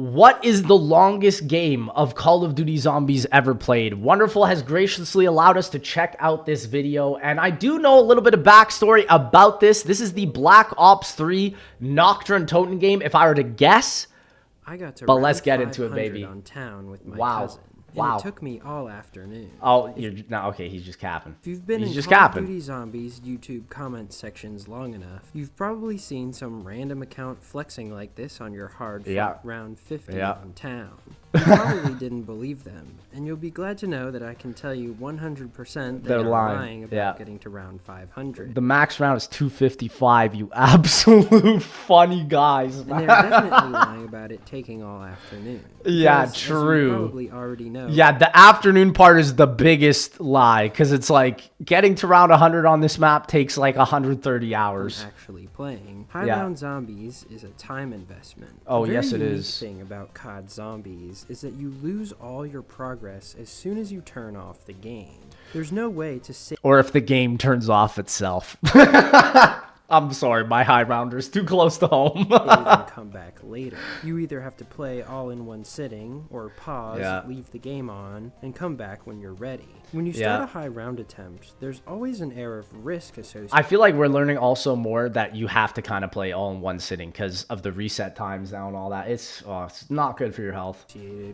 What is the longest game of Call of Duty Zombies ever played? Wonderful has graciously allowed us to check out this video, and I do know a little bit of backstory about this. This is the Black Ops 3 Nacht Untoten game, if I were to guess. I got to but let's get into it, baby. On town with my Wow. cousin. And Wow. it took me all afternoon. Oh, you're no, okay, he's just capping. If you've been He's in just Call of capping. Duty Zombies YouTube comment sections long enough, you've probably seen some random account flexing like this on your hard round 50 on town. You probably didn't believe them, and you'll be glad to know that I can tell you 100% they're lying about getting to round 500. The max round is 255, you absolute funny guys. And they're definitely lying about it taking all afternoon. Yeah, Because, true. As you probably already know. Yeah, the afternoon part is the biggest lie, because it's like getting to round 100 on this map takes like 130 hours. Actually playing. High round zombies is a time investment. Oh, the yes, it very is. unique thing about COD Zombies is that you lose all your progress as soon as you turn off the game. There's no way to save. Or if the game turns off itself. I'm sorry, my high rounder's too close to home. And come back later. You either have to play all in one sitting, or pause, leave the game on, and come back when you're ready. When you start a high round attempt, there's always an air of risk associated. I feel like we're learning also more that you have to kind of play all in one sitting because of the reset times now and all that. It's not good for your health.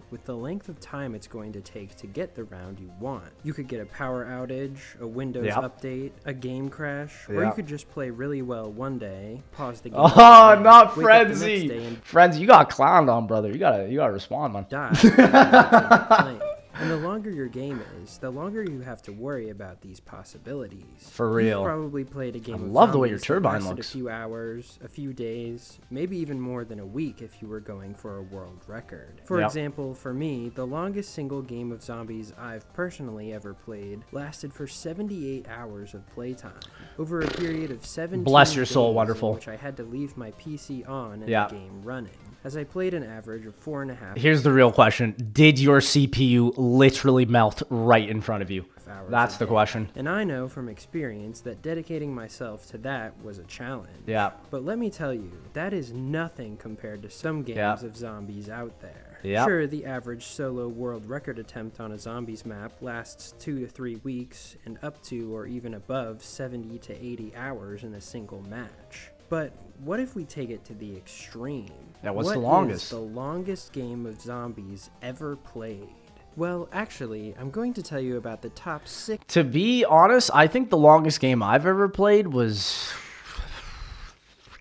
With the length of time it's going to take to get the round you want. You could get a power outage, a Windows update, a game crash, or you could just play really well one day, pause the game. Oh, not Frenzy! Frenzy, you got clowned on, brother. You gotta respond, man. Die. And the longer your game is, the longer you have to worry about these possibilities. For real. You've probably played a game of love the way your zombies turbine that lasted looks. a few hours, a few days, maybe even more than a week if you were going for a world record. For example, for me, the longest single game of zombies I've personally ever played lasted for 78 hours of playtime, over a period of 17 Bless your soul, days Wonderful. in which I had to leave my PC on and the game running, as I played an average of 4.5. Here's the real question. Did your CPU literally melt right in front of you? That's the question. And I know from experience that dedicating myself to that was a challenge. Yeah. But let me tell you, that is nothing compared to some games of zombies out there. Yeah. Sure, the average solo world record attempt on a zombies map lasts 2 to 3 weeks and up to or even above 70 to 80 hours in a single match. But what if we take it to the extreme? Yeah, what's the longest? What is the longest game of zombies ever played? Well, actually, I'm going to tell you about the top 6. To be honest, I think the longest game I've ever played was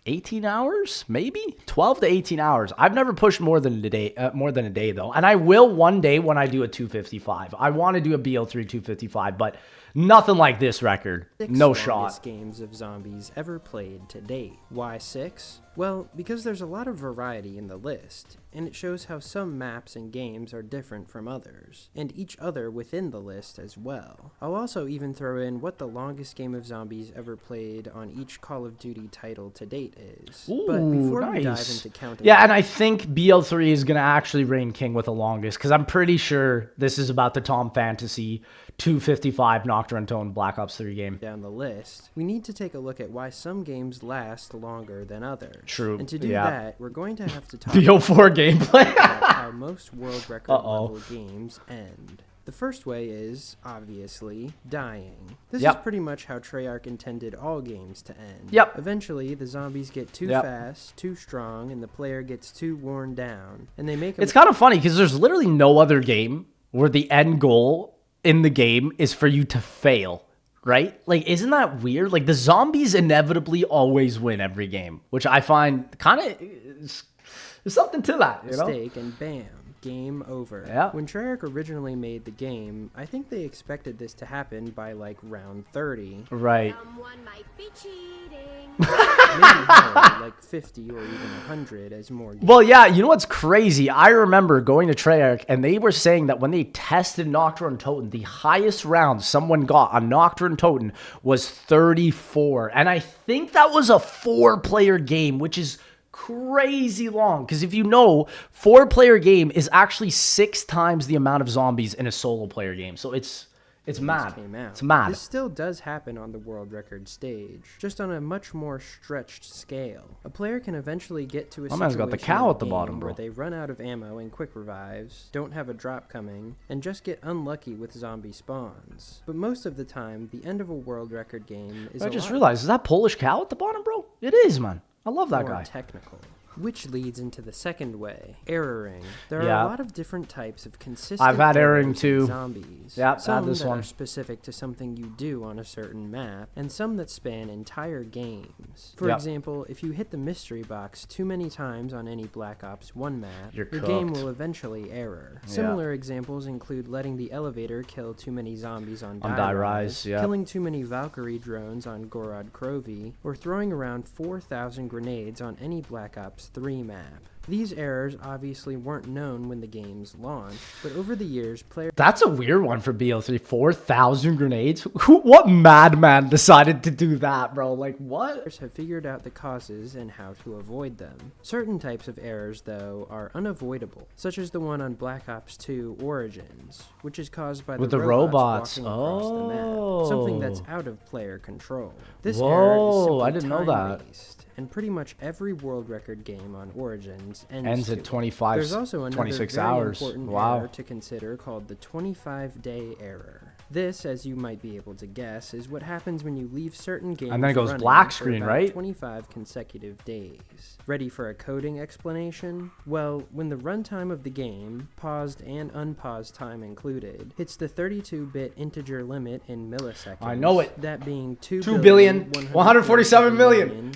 18 hours, maybe 12 to 18 hours. I've never pushed more than a day though. And I will one day when I do a 255. I want to do a BO3 255, but nothing like this record. No shot. Games of zombies ever played to date. Why 6? Well, because there's a lot of variety in the list, and it shows how some maps and games are different from others, and each other within the list as well. I'll also even throw in what the longest game of zombies ever played on each Call of Duty title to date is. Ooh, but before we dive into counting... Yeah, and I think BO3 is going to actually reign king with the longest, because I'm pretty sure this is about the Tom Fantasy 255 Nacht Untoten Black Ops 3 game. Down the list, we need to take a look at why some games last longer than others. True. And to do that, we're going to have to talk BO4 gameplay. about how most world record level games end. The first way is, obviously, dying. This is pretty much how Treyarch intended all games to end. Eventually, the zombies get too fast, too strong, and the player gets too worn down. And they make It's kind of funny, because there's literally no other game where the end goal in the game is for you to fail. Right? Like, isn't that weird? Like, the zombies inevitably always win every game, which I find kind of is something to that, you know? Mistake, and bam, game over. Yeah. When Treyarch originally made the game, I think they expected this to happen by, like, round 30. Right. Someone might be cheating. Maybe more, like 50 or even 100 as more games. Well, yeah, you know what's crazy? I remember going to Treyarch, and they were saying that when they tested Nacht Untoten, the highest round someone got on Nacht Untoten was 34. And I think that was a 4-player game, which is crazy long. Because if you know, 4-player game is actually 6 times the amount of zombies in a solo player game. So it's It's games mad. came out. It's mad. This still does happen on the world record stage, just on a much more stretched scale. A player can eventually get to a My man's situation got the cow in at the game bottom, bro. where they run out of ammo and quick revives, don't have a drop coming, and just get unlucky with zombie spawns. But most of the time, the end of a world record game is I just realized, is that Polish cow at the bottom, bro? It is, man. I love that more guy. technical. Which leads into the second way, erroring. There are Yeah. a lot of different types of consistent I've had erroring errors in too. zombies. Yep, Some had this that one. are specific to something you do on a certain map, and some that span entire games. For Yep. example, if you hit the mystery box too many times on any Black Ops 1 map, You're your game cooked. will eventually error. Yeah. Similar examples include letting the elevator kill too many zombies on On Die Die Rise, Rise, yep. killing too many Valkyrie drones on Gorod Krovi, or throwing around 4,000 grenades on any Black Ops 3 map. These errors obviously weren't known when the games launched, but over the years, players That's a weird one for BO3. 4,000 grenades? What madman decided to do that, bro? Like, what? have figured out the causes and how to avoid them. Certain types of errors, though, are unavoidable, such as the one on Black Ops 2 Origins, which is caused by With the the robots robots. walking across the map, something that's Oh. out of player control. This error is Whoa, simply I didn't know that. time-based, and pretty much every world record game on Origins Ends to at it. 25, There's also another 26 very hours. important Wow. error to consider called the 25-day error. This, as you might be able to guess, is what happens when you leave certain games And then it goes running black for screen, about right? 25 consecutive days. Ready for a coding explanation? Well, when the runtime of the game, paused and unpaused time included, hits the 32-bit integer limit in milliseconds. I know it. That being 2 billion, 147 million,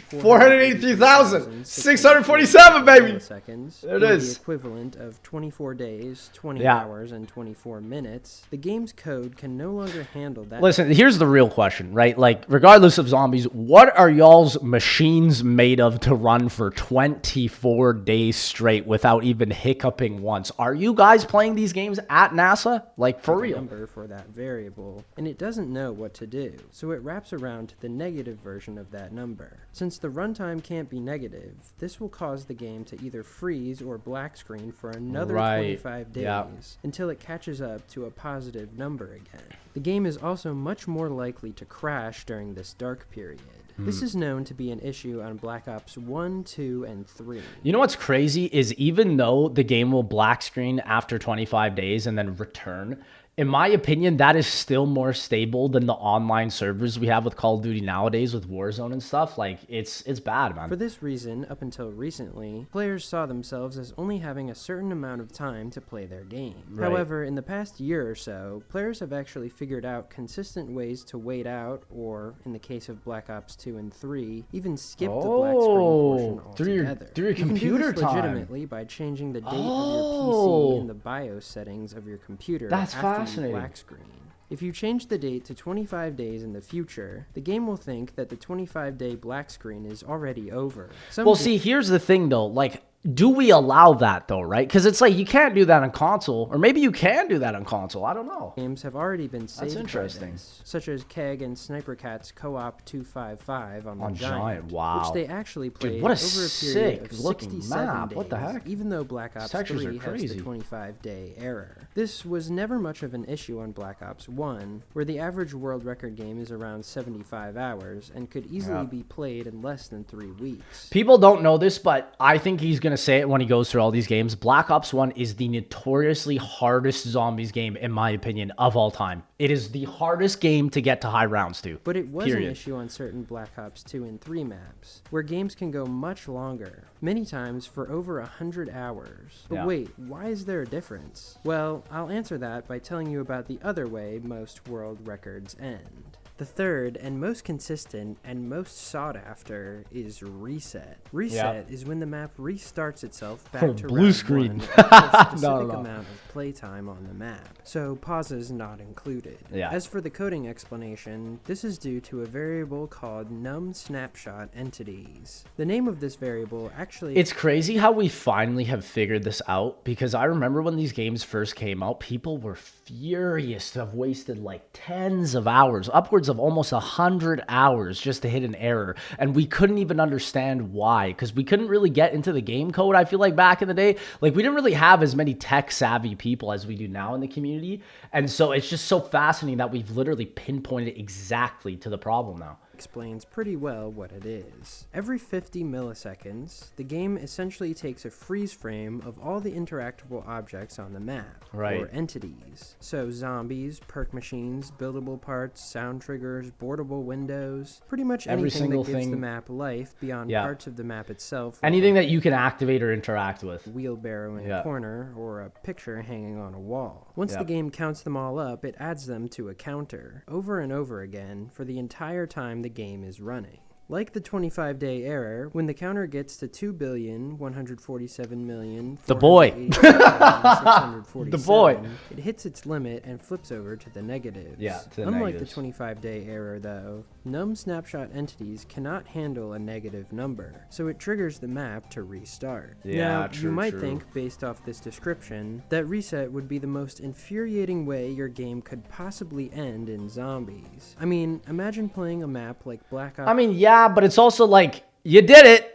483,000, 647, baby. Milliseconds, There it or is. the equivalent of 24 days, 20 Yeah. hours, and 24 minutes. The game's code can no longer handle that. Listen, here's the real question, right? Like, regardless of zombies, what are y'all's machines made of to run for 24 days straight without even hiccuping once? Are you guys playing these games at NASA? Like, for the real? number for that variable, and it doesn't know what to do, so it wraps around to the negative version of that number. Since the runtime can't be negative, this will cause the game to either freeze or black screen for another Right, 25 days yeah. until it catches up to a positive number again. The game is also much more likely to crash during this dark period. This is known to be an issue on Black Ops 1, 2, and 3. You know what's crazy is even though the game will black screen after 25 days and then return, in my opinion, that is still more stable than the online servers we have with Call of Duty nowadays with Warzone and stuff. Like, it's bad, man. For this reason, up until recently, players saw themselves as only having a certain amount of time to play their game. Right. However, in the past year or so, players have actually figured out consistent ways to wait out, or, in the case of Black Ops 2 and 3, even skip the black screen portion altogether. through your You can do computer this time. legitimately by changing the date of your Oh. PC in the BIOS settings of your computer That's after you fascinating. black screen. If you change the date to 25 days in the future, the game will think that the 25-day black screen is already over. Some Well, see, here's the thing, though. Like, do we allow that, though, right? Because it's like you can't do that on console. Or maybe you can do that on console. I don't know. games have already been saved by interesting. this, such as Keg and Sniper Cat's Co-op 255 on the On Giant, Giant, wow. which they actually played what a over a period sick of looking 67 map. days, What the heck? even though Black Ops Textures 3 are has the crazy. 25-day error. This was never much of an issue on Black Ops 1, where the average world record game is around 75 hours and could easily be played in less than 3 weeks. People don't know this, but I think he's going to say it when he goes through all these games. Black Ops 1 is the notoriously hardest zombies game, in my opinion, of all time. It is the hardest game to get to high rounds to. But it was Period. an issue on certain Black Ops 2 and 3 maps, where games can go much longer, many times for over 100 hours. But Yeah. wait, why is there a difference? Well, I'll answer that by telling you about the other way most world records end. The third and most consistent and most sought after is reset. Reset is when the map restarts itself back to Blue round screen. one after a specific No. amount of playtime on the map, so pauses not included. Yeah. As for the coding explanation, this is due to a variable called num snapshot entities. The name of this variable actually It's crazy how we finally have figured this out, because I remember when these games first came out, people were furious to have wasted like tens of hours, upwards of almost 100 hours just to hit an error. And we couldn't even understand why, because we couldn't really get into the game code. I feel like back in the day, like we didn't really have as many tech savvy people as we do now in the community. And so it's just so fascinating that we've literally pinpointed exactly to the problem now. Explains pretty well what it is. Every 50 milliseconds, the game essentially takes a freeze frame of all the interactable objects on the map, Right. or entities. So zombies, perk machines, buildable parts, sound triggers, boardable windows, pretty much Every anything single that gives thing. the map life beyond Yeah. parts of the map itself. like Anything that you can activate or interact with. a wheelbarrow in Yeah. a corner or a picture hanging on a wall. Once Yeah. the game counts them all up, it adds them to a counter, over and over again, for the entire time the game is running. Like the 25-day error, when the counter gets to 2,147,000,000, The boy. The boy. it hits its limit and flips over to the negatives. Yeah, to the Unlike negatives. the 25-day error, though, num snapshot entities cannot handle a negative number, so it triggers the map to restart. Yeah, now, true, you might true. think, based off this description, that reset would be the most infuriating way your game could possibly end in zombies. I mean, imagine playing a map like Black Ops. I mean, yeah, but it's also like, you did it.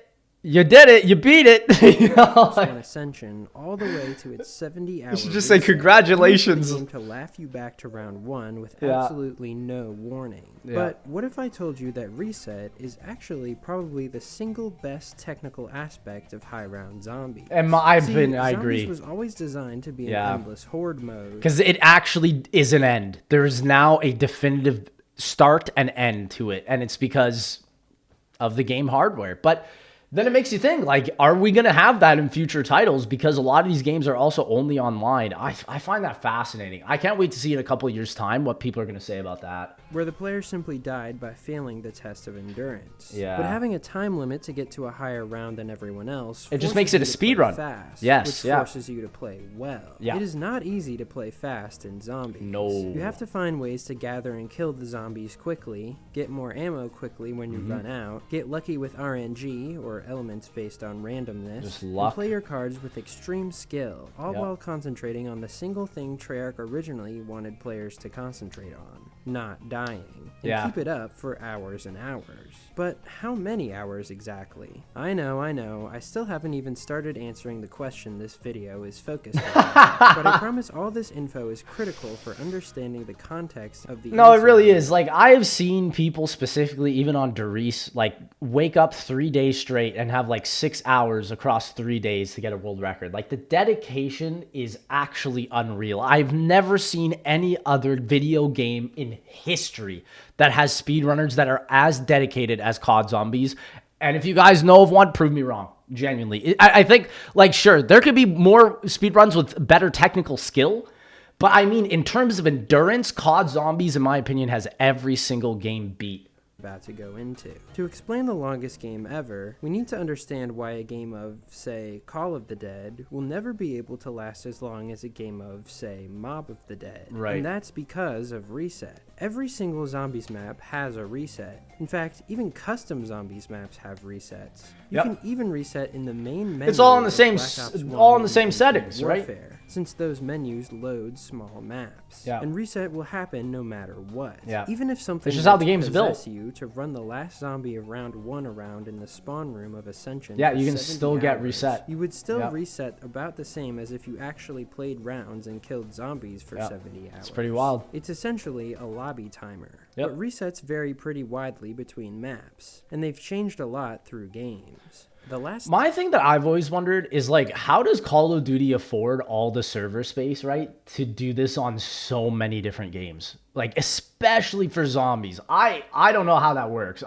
You did it. You beat it. You know, like- on Ascension all the way to its 70-hour. should just say congratulations. Game to laugh you back to round 1 with Yeah. absolutely no warning. Yeah. But what if I told you that reset is actually probably the single best technical aspect of high round zombies? And I See, agree. Zombies was always designed to be Yeah. an endless horde mode. Because it actually is an end. There is now a definitive start and end to it. And it's because of the game hardware. But then it makes you think, like, are we going to have that in future titles? Because a lot of these games are also only online. I find that fascinating. I can't wait to see in a couple of years' time what people are going to say about that. Where the player simply died by failing the test of endurance. Yeah. But having a time limit to get to a higher round than everyone else It just forces makes it you a to speed play run. fast, Yes, which yeah. forces you to play well. Yeah. It is not easy to play fast in zombies. No. You have to find ways to gather and kill the zombies quickly, get more ammo quickly when you Mm-hmm. run out, get lucky with RNG, or elements based on randomness, Just and luck. play your cards with extreme skill, all Yep. while concentrating on the single thing Treyarch originally wanted players to concentrate on, not dying, and Yeah. keep it up for hours and hours. But how many hours exactly? I know, I still haven't even started answering the question this video is focused on, but I promise all this info is critical for understanding the context of the No, it really incident. is. Like, I have seen people specifically, even on Doris, like, wake up 3 days straight and have, like, 6 hours across 3 days to get a world record. Like, the dedication is actually unreal. I've never seen any other video game in history that has speedrunners that are as dedicated as COD Zombies. And if you guys know of one, prove me wrong. Genuinely. I think, like, sure, there could be more speedruns with better technical skill. But I mean, in terms of endurance, COD Zombies, in my opinion, has every single game beat. About to go into. To explain the longest game ever, we need to understand why a game of, say, Call of the Dead will never be able to last as long as a game of, say, Mob of the Dead. Right. And that's because of reset. Every single Zombies map has a reset. In fact, even custom Zombies maps have resets. You Yep. can even reset in the main menu. It's all in the of same Black s- Ops 1 all in the and same Infinite settings, right? Warfare, since those menus load small maps. Yeah. And reset will happen no matter what. Yeah. Even if something It's just how were the to game's built. possess you to run the last zombie of round 1 around in the spawn room of Ascension. Yeah, for you can 70 still get hours, reset. You would still Yep. reset about the same as if you actually played rounds and killed zombies for Yep. 70 hours. It's pretty wild. It's essentially a lobby timer. Yep. But resets vary pretty widely between maps, and they've changed a lot through games. The last My thing that I've always wondered is, like, how does Call of Duty afford all the server space, right, to do this on so many different games? Like, especially for zombies. I don't know how that works.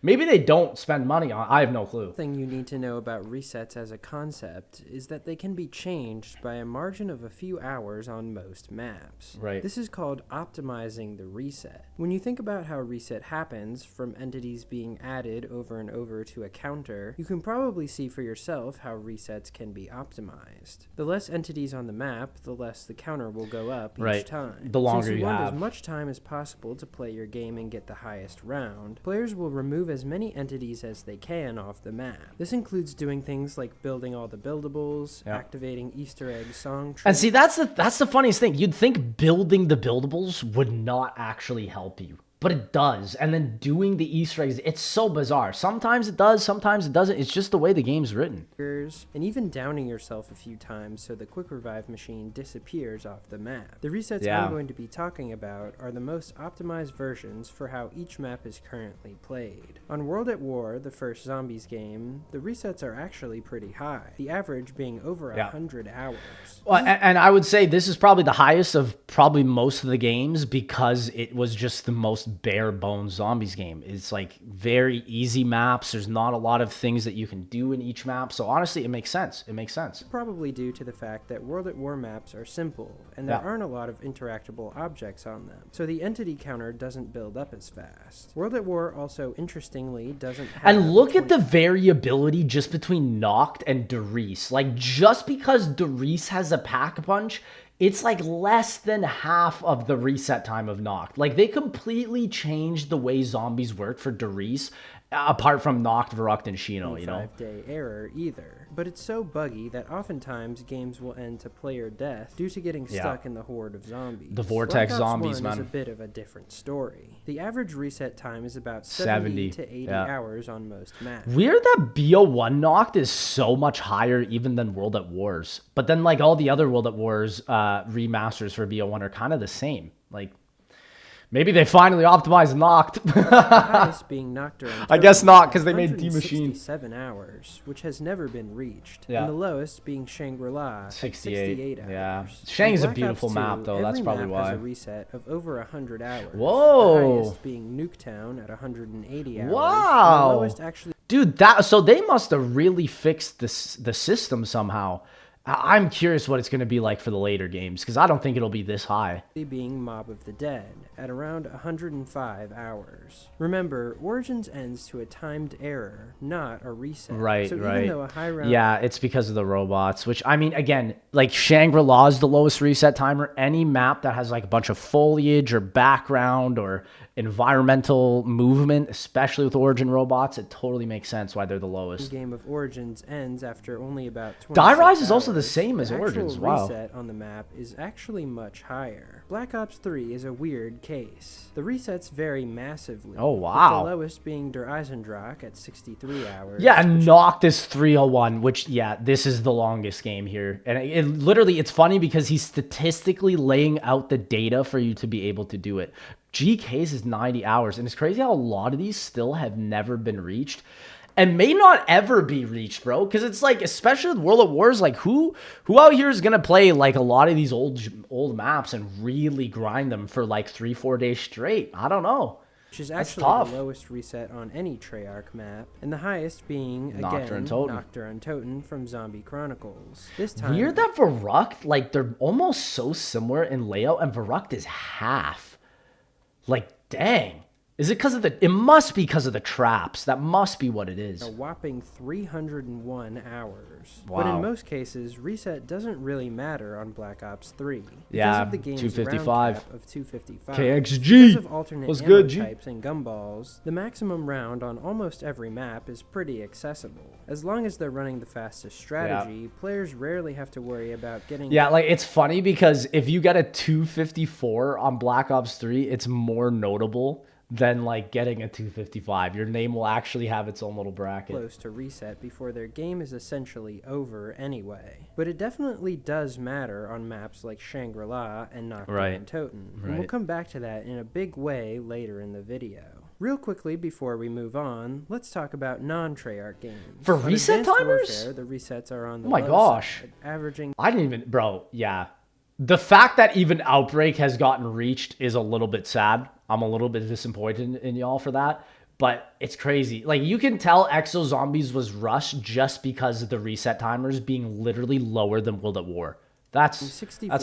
Maybe they don't spend money on. I have no clue. thing you need to know about resets as a concept is that they can be changed by a margin of a few hours on most maps. Right. This is called optimizing the reset. When you think about how reset happens, from entities being added over and over to a counter, you can probably see for yourself how resets can be optimized. The less entities on the map, the less the counter will go up each Right. time. The longer Since you want have. as much time as possible to play your game and get the highest round, players will remove as many entities as they can off the map. This includes doing things like building all the buildables, Yeah. activating Easter egg song trees. And see, that's the funniest thing. You'd think building the buildables would not actually help you. but it does. And then doing the Easter eggs, it's so bizarre. Sometimes it does, sometimes it doesn't. It's just the way the game's written. And even downing yourself a few times so the quick revive machine disappears off the map. The resets I'm going to be talking about are the most optimized versions for how each map is currently played. On World at War, the first Zombies game, the resets are actually pretty high, the average being over 100 hours. Well, and I would say this is probably the highest of probably most of the games because it was just the most bare bones Zombies game. It's like very easy maps. There's not a lot of things that you can do in each map. So honestly, it makes sense. It makes sense. Probably due to the fact that World at War maps are simple and there aren't a lot of interactable objects on them. So the entity counter doesn't build up as fast. World at War also interestingly doesn't have... And look at the variability just between Nacht and Derice. Like just because Derice has a pack punch, it's like less than half of the reset time of Nacht. Like they completely changed the way zombies work for Derice, apart from Nacht, Verrucht, and Shino, you know? 5-day error either. But it's so buggy that oftentimes games will end to player death due to getting stuck in the horde of zombies. The vortex zombies, man. Is a bit of a different story. The average reset time is about 70 to 80 hours on most maps. Weird that BO1 Nacht is so much higher even than World at Wars. But then like all the other World at Wars remasters for BO1 are kind of the same. Like maybe they finally optimized Nacht. The highest being Nocturne. I guess not, because they made D-Machine. 67 hours, which has never been reached. Yeah. And the lowest being Shangri-La, 68 hours. Yeah. Shang's a Black beautiful Ops map, 2, though. That's probably every why. map has a reset of over 100 hours. Whoa. The highest being Nuketown at 180 hours. Wow. And the lowest actually... Dude, so they must have really fixed the system somehow. I'm curious what it's going to be like for the later games, because I don't think it'll be this high. Being Mob of the Dead at around 105 hours. Remember, Origins ends to a timed error, not a reset. Right, so right. Even though a high round... Yeah, it's because of the robots, which, I mean, again, like Shangri-La is the lowest reset timer. Any map that has like a bunch of foliage or background or environmental movement, especially with Origin robots, it totally makes sense why they're the lowest. The game of Origins ends after only about 26 Die Rise is hours. also the same as Origins. Wow. The reset on the map is actually much higher. Black Ops 3 is a weird case. The resets vary massively. Oh, wow. With the lowest being Der Eisendrache at 63 hours. Yeah, and Nacht is 301, which, yeah, this is the longest game here. And it literally, it's funny because he's statistically laying out the data for you to be able to do it. GK's is 90 hours, and it's crazy how a lot of these still have never been reached and may not ever be reached, bro, because it's like, especially with World at Wars, like who out here is gonna play like a lot of these old maps and really grind them for like 3-4 days straight? I don't know. Which is actually the lowest reset on any Treyarch map, and the highest being, again, Nacht or Untoten from Zombie Chronicles. This time... Weird that Verrucht, like, they're almost so similar in layout, and Verrucht is half. Like, dang. Is it because of it must be because of the traps. That must be what it is. A whopping 301 hours. Wow. But in most cases, reset doesn't really matter on Black Ops 3. Because yeah, of the game's 255. round cap of 255. KXG. Because of alternate What's ammo good, G? types and gumballs, the maximum round on almost every map is pretty accessible. As long as they're running the fastest strategy, players rarely have to worry about getting... Yeah, like, it's funny because if you get a 254 on Black Ops 3, it's more notable than like getting a 255. Your name will actually have its own little bracket. Close to reset before their game is essentially over anyway. But it definitely does matter on maps like Shangri-La and Nacht and Untoten. And we'll come back to that in a big way later in the video. Real quickly before we move on, let's talk about non-Treyarch games. For reset timers? Warfare, the resets are on the gosh. side, averaging... I didn't even... Bro, yeah. The fact that even Outbreak has gotten reached is a little bit sad. I'm a little bit disappointed in y'all for that. But it's crazy. Like, you can tell Exo Zombies was rushed just because of the reset timers being literally lower than World at War. That's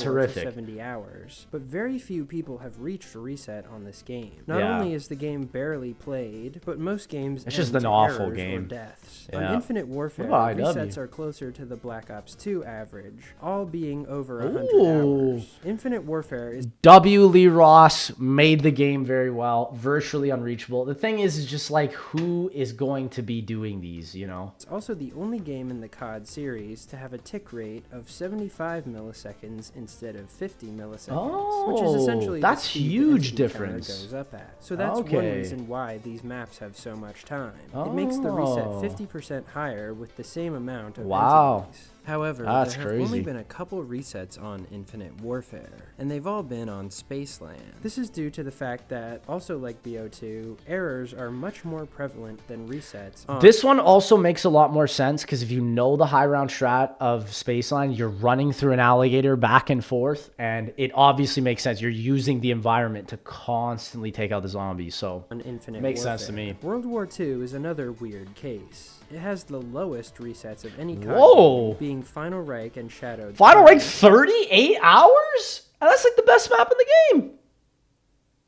horrific. To 70 hours, but very few people have reached a reset on this game. Not only is the game barely played, but most games it's just an awful or game. deaths. Yeah. On Infinite Warfare, resets are closer to the Black Ops 2 average, all being over 100 hours. Infinite Warfare is... W. Lee Ross made the game very well, virtually unreachable. The thing is just like, who is going to be doing these, you know? It's also the only game in the COD series to have a tick rate of 75 million milliseconds instead of 50 milliseconds, which is Oh, essentially that's the speed the huge entity counter difference. goes up at. So that's one Okay. reason why these maps have so much time. It makes the reset Oh. 50% higher with the same amount of Wow. entities. However, That's there have only crazy. been a couple resets on Infinite Warfare, and they've all been on Spaceland. This is due to the fact that, also like BO2, errors are much more prevalent than resets on This one also makes a lot more sense because if you know the high round strat of Spaceline, you're running through an alligator back and forth, and it obviously makes sense. You're using the environment to constantly take out the zombies, so Infinite makes Warfare. sense to me. World War II is another weird case. It has the lowest resets of any COD Whoa. game, being Final Reich and Shadowed. Final Sun. rank 38 hours? And that's like the best map in the game.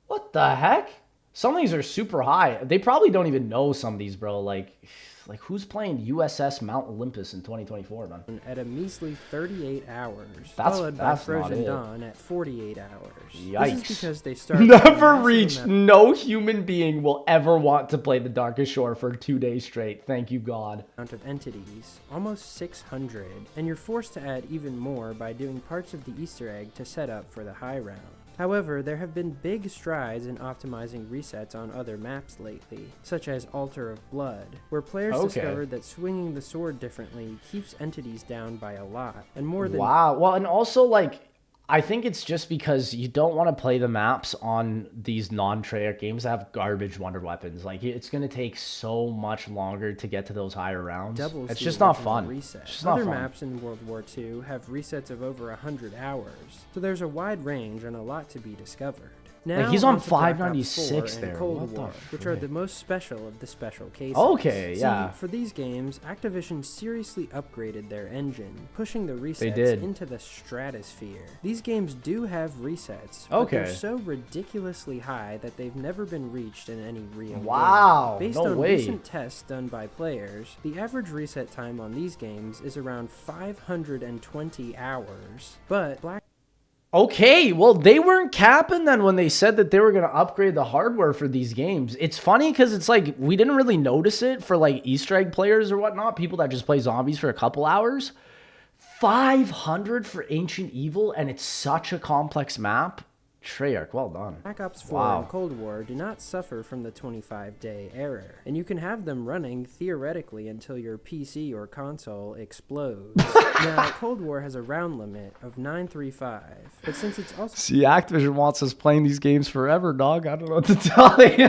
What the heck? Some of these are super high. They probably don't even know some of these, bro. Like who's playing USS Mount Olympus in 2024, man? At a measly 38 hours, That's- followed by that's not Frozen it. Dawn at 48 hours. Yikes. This is because they started Never reached. No human being will ever want to play the Darkest Shore for 2 days straight. Thank you, God. amount of entities, almost 600, and you're forced to add even more by doing parts of the Easter egg to set up for the high round. However, there have been big strides in optimizing resets on other maps lately, such as Altar of Blood, where players discovered that swinging the sword differently keeps entities down by a lot, and more than Wow. Well, and also, like, I think it's just because you don't want to play the maps on these non-Treyarch games that have garbage wonder weapons. Like, it's going to take so much longer to get to those higher rounds. doubles It's the just not original fun. reset. It's just not Other fun. maps in World War II have resets of over 100 hours, so there's a wide range and a lot to be discovered. Now, he's on onto Black Ops 596 4 and there. Cold What the War, which are the most special of the special cases. Okay, yeah. See, for these games, Activision seriously upgraded their engine, pushing the resets did. into the stratosphere. These games do have resets, but they're Okay. so ridiculously high that they've never been reached in any real Wow, game. Based no on way. recent tests done by players, the average reset time on these games is around 520 hours, but Black Okay, well, they weren't capping then when they said that they were going to upgrade the hardware for these games. It's funny because it's like we didn't really notice it for like Easter egg players or whatnot, people that just play zombies for a couple hours. 500 for Ancient Evil, and it's such a complex map. Treyarch, well done. Black Ops 4 Wow. and Cold War do not suffer from the 25-day error, and you can have them running theoretically until your PC or console explodes. Now, Cold War has a round limit of 935, but since it's also See, Activision wants us playing these games forever, dog. I don't know what to tell you.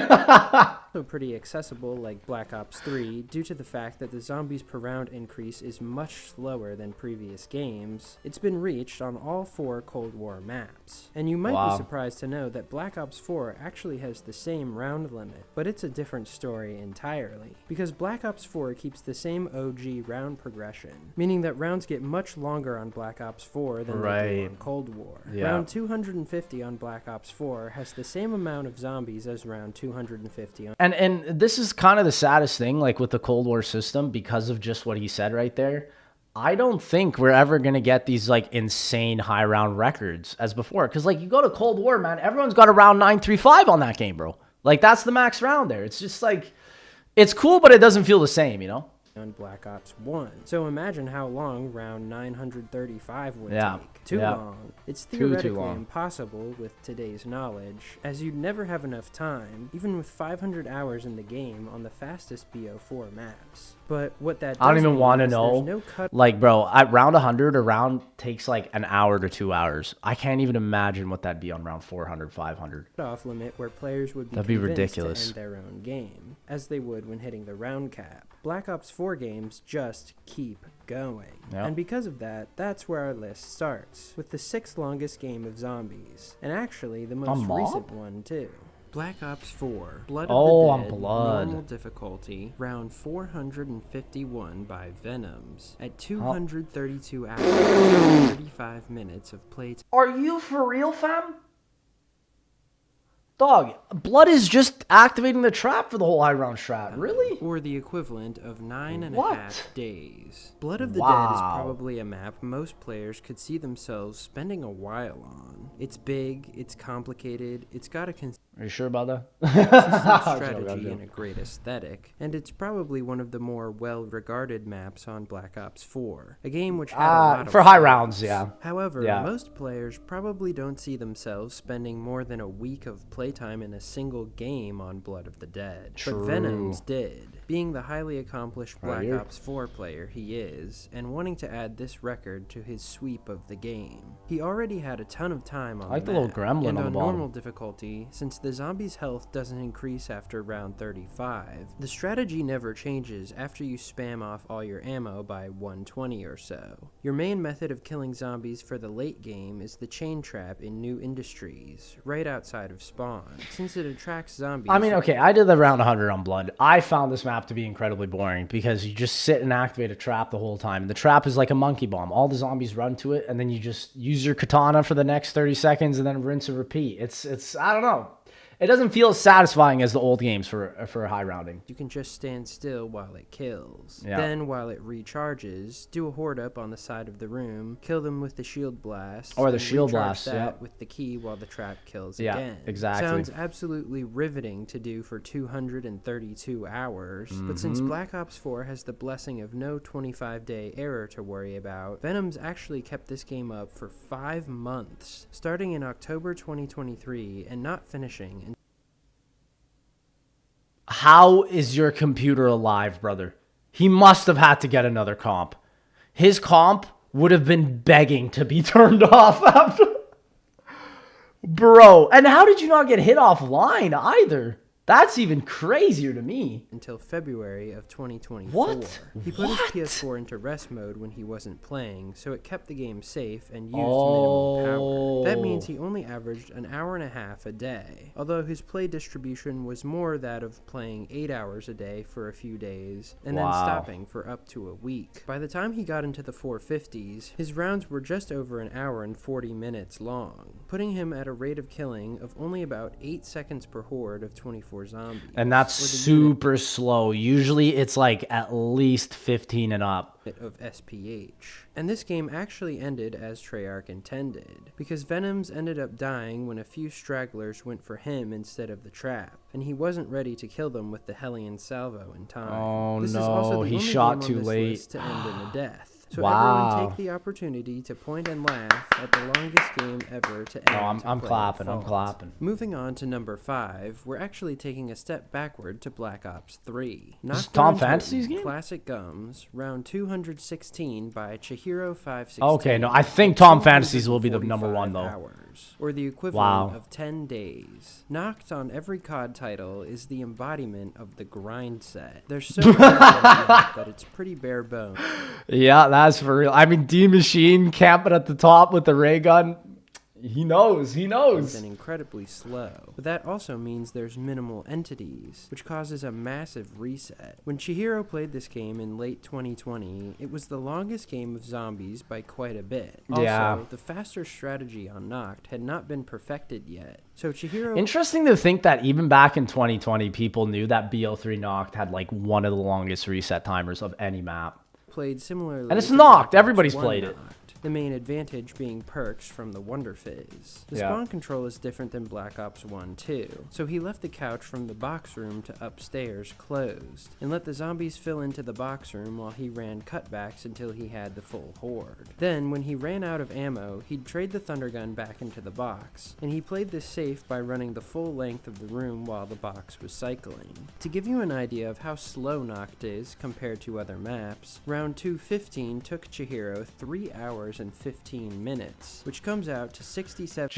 pretty accessible like Black Ops 3 due to the fact that the zombies per round increase is much slower than previous games, it's been reached on all 4 Cold War maps. And you might be surprised to know that Black Ops 4 actually has the same round limit, but it's a different story entirely, because Black Ops 4 keeps the same OG round progression, meaning that rounds get much longer on Black Ops 4 than they do on Cold War. Yeah. Round 250 on Black Ops 4 has the same amount of zombies as round 250 on And this is kind of the saddest thing, like with the Cold War system, because of just what he said right there. I don't think we're ever going to get these like insane high round records as before. Because like you go to Cold War, man, everyone's got around 935 on that game, bro. Like that's the max round there. It's just like, it's cool, but it doesn't feel the same, you know? on Black Ops 1. So imagine how long round 935 would Yeah. take. Too Yeah. long. It's Too theoretically long. impossible with today's knowledge, as you'd never have enough time, even with 500 hours in the game on the fastest BO4 maps. But what that I don't does even mean want to is know. there's no cut Like, bro, at round 100, a round takes like an hour to 2 hours. I can't even imagine what that'd be on round 400, 500. off limit where players would be That'd be convinced ridiculous. to end their own game, as they would when hitting the round cap. Black Ops 4 games just keep going. Yep. And because of that, that's where our list starts, with the 6th longest game of zombies, and actually the most mob? recent one too. Black Ops 4, Blood Oh, of on the Dead, Blood. normal difficulty, round 451 by Venoms, at 232 hours and 35 minutes of playtime. Are you for real, fam? Dog, Blood is just activating the trap for the whole high round strat. Really? Or the equivalent of 9.5 What? days. Blood of the Dead is Wow. probably a map most players could see themselves spending a while on. It's big, it's complicated, it's got a Are you sure about that? Strategy and a great aesthetic, and it's probably one of the more well-regarded maps on Black Ops 4, a game which had a lot of for high flaws. rounds, yeah. However, Yeah. most players probably don't see themselves spending more than a week of playtime in a single game on Blood of the Dead. True. But Venoms did, being the highly accomplished Right Black here. Ops 4 player he is, and wanting to add this record to his sweep of the game. He already had a ton of time on I like the the little map, gremlin and on the bottom. normal difficulty, since the zombie's health doesn't increase after round 35. The strategy never changes after you spam off all your ammo by 120 or so. Your main method of killing zombies for the late game is the chain trap in New Industries, right outside of spawn, since it attracts zombies. I mean, okay, I did the round 100 on Blood. I found this map to be incredibly boring because you just sit and activate a trap the whole time. And the trap is like a monkey bomb. All the zombies run to it, and then you just use your katana for the next 30 seconds and then rinse and repeat. It's I don't know. It doesn't feel as satisfying as the old games for high rounding. You can just stand still while it kills. Yeah. Then, while it recharges, do a horde up on the side of the room, kill them with the shield blast, Or the and shield recharge blast, that yep. with the key while the trap kills Yeah, again. exactly. Sounds absolutely riveting to do for 232 hours, but since Mm-hmm. Black Ops 4 has the blessing of no 25-day error to worry about, Venoms actually kept this game up for 5 months, starting in October 2023 and not finishing. How is your computer alive, brother? He must have had to get another comp. His comp would have been begging to be turned off after. Bro, and how did you not get hit offline either? That's even crazier to me. Until February of 2024. What? He put What? his PS4 into rest mode when he wasn't playing, so it kept the game safe and used Oh. minimum power. That means he only averaged an hour and a half a day, although his play distribution was more that of playing 8 hours a day for a few days, and then Wow. stopping for up to a week. By the time he got into the 450s, his rounds were just over an hour and 40 minutes long, putting him at a rate of killing of only about 8 seconds per horde of 24 zombies. And that's or the unit super slow. Usually it's like at least 15 and up. of SPH. And this game actually ended as Treyarch intended, because Venoms ended up dying when a few stragglers went for him instead of the trap, and he wasn't ready to kill them with the Hellion salvo in time. Oh, this is no, also the he only shot game on too this late. list to end in a death. So Wow. everyone take the opportunity to point and laugh at the longest game ever to end. No, I'm to play clapping, at I'm fault. clapping. Moving on to number 5, we're actually taking a step backward to Black Ops 3. This is Nacht Tom Untoten, Fantasy's game? Classic Gums, round 216 by Chihiro 516. Okay, no, I think Tom Fantasy's will be the number 245 one, though. Hours, or the equivalent Wow. of 10 days. Nacht on every COD title is the embodiment of the grind set. There's so much that it's pretty bare bones. Yeah, that's for real. I mean, D Machine camping at the top with the ray gun. He knows. He knows. And incredibly slow. But that also means there's minimal entities, which causes a massive reset. When Chihiro played this game in late 2020, it was the longest game of zombies by quite a bit. Also, Yeah. the faster strategy on Nacht had not been perfected yet. So Chihiro Interesting to think that even back in 2020, people knew that BO3 Nacht had like one of the longest reset timers of any map. played similarly. And it's to Nacht. Black Ops Everybody's 1 played it. Nacht. The main advantage being perks from the Wonder Fizz. The Yeah. spawn control is different than Black Ops 1 too, so he left the couch from the box room to upstairs closed, and let the zombies fill into the box room while he ran cutbacks until he had the full horde. Then, when he ran out of ammo, he'd trade the Thunder Gun back into the box, and he played this safe by running the full length of the room while the box was cycling. To give you an idea of how slow Nacht is compared to other maps, round 215 took Chihiro 3 hours and 15 minutes, which comes out to 67.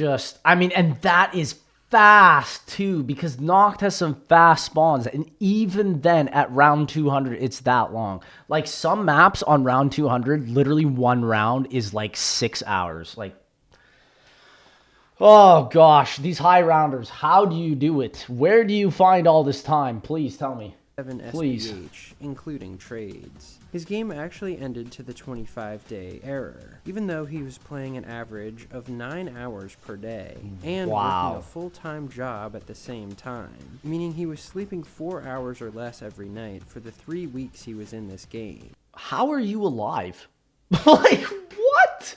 And that is fast too, because Nacht has some fast spawns, and even then at round 200, it's that long. Like some maps on round 200, literally one round is like 6 hours. Like, oh gosh, these high rounders, how do you do it? Where do you find all this time? Please tell me. 7 Please. SPH, including trades. His game actually ended to the 25-day error, even though he was playing an average of 9 hours per day, and Wow. working a full-time job at the same time, meaning he was sleeping 4 hours or less every night for the 3 weeks he was in this game. How are you alive? Like, what?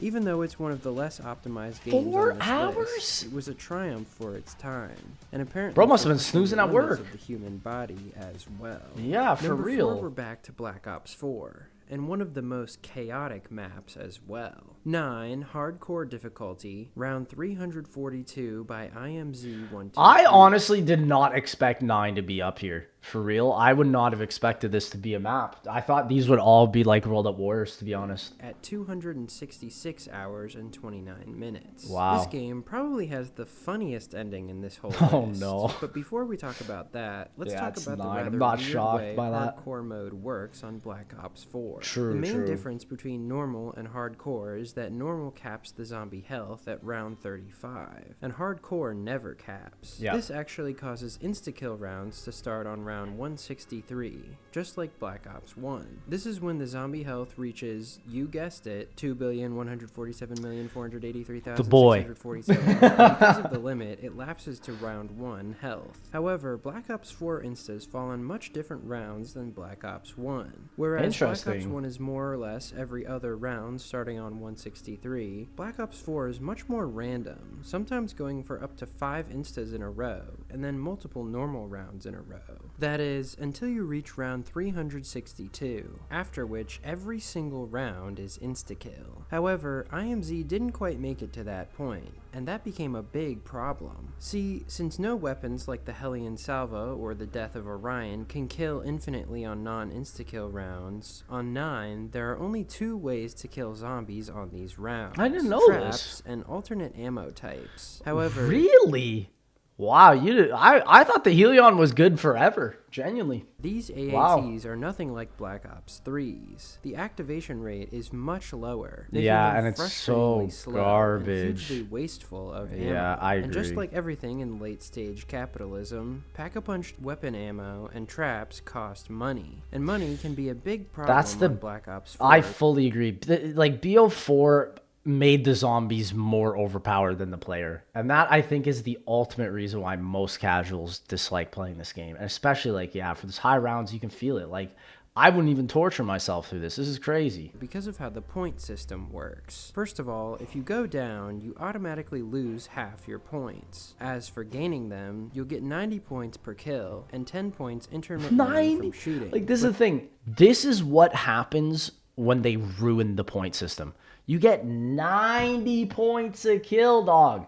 Even though it's one of the less optimized games 4 on this hours? list, it was a triumph for its time, and apparently Bro must for have been pushing snoozing the at limits work. of the human body as well. Yeah, for Number real. 4, we're back to Black Ops 4. And one of the most chaotic maps as well. 9, Hardcore Difficulty, round 342 by IMZ123. I honestly did not expect 9 to be up here. For real, I would not have expected this to be a map. I thought these would all be like World at Wars, to be honest. At 266 hours and 29 minutes. Wow. This game probably has the funniest ending in this whole Oh, list. no. But before we talk about that, let's Yeah, talk it's about the 9. rather I'm not weird shocked way by that. hardcore mode works on Black Ops 4. True, The main true. difference between normal and hardcore is that normal caps the zombie health at round 35, and hardcore never caps. Yeah. This actually causes insta-kill rounds to start on round 163, just like Black Ops 1. This is when the zombie health reaches, you guessed it, 2,147,483,647. The boy. Because of the limit, it lapses to round 1 health. However, Black Ops 4 instas fall on much different rounds than Black Ops 1. Whereas Black Ops Interesting. 1 is more or less every other round starting on 163, Black Ops 4 is much more random, sometimes going for up to 5 instas in a row, and then multiple normal rounds in a row. That is, until you reach round 362, after which every single round is insta-kill. However, IMZ didn't quite make it to that point, and that became a big problem. See, since no weapons like the Hellion Salvo or the Death of Orion can kill infinitely on non-insta-kill rounds, on 9, there are only 2 ways to kill zombies on these rounds. I didn't know Traps this. and alternate ammo types. However, Really? Wow, you did. I thought the Helion was good forever. Genuinely. these Wow. AATs are nothing like Black Ops 3's. The activation rate is much lower. making Yeah, them and it's frustratingly so slow garbage. And hugely wasteful of ammo. Yeah, I And just agree. like everything in late-stage capitalism, pack-a-punch weapon ammo and traps cost money. And money can be a big problem That's the- on Black Ops 4. I fully agree. Like, BO4 made the zombies more overpowered than the player. And that, I think, is the ultimate reason why most casuals dislike playing this game. And especially, like, yeah, for this high rounds, you can feel it. Like, I wouldn't even torture myself through this. This is crazy. Because of how the point system works. First of all, if you go down, you automatically lose half your points. As for gaining them, you'll get 90 points per kill and 10 points intermittently 90? from shooting. Like, this is the thing. This is what happens when they ruin the point system. You get 90 points a kill, dog.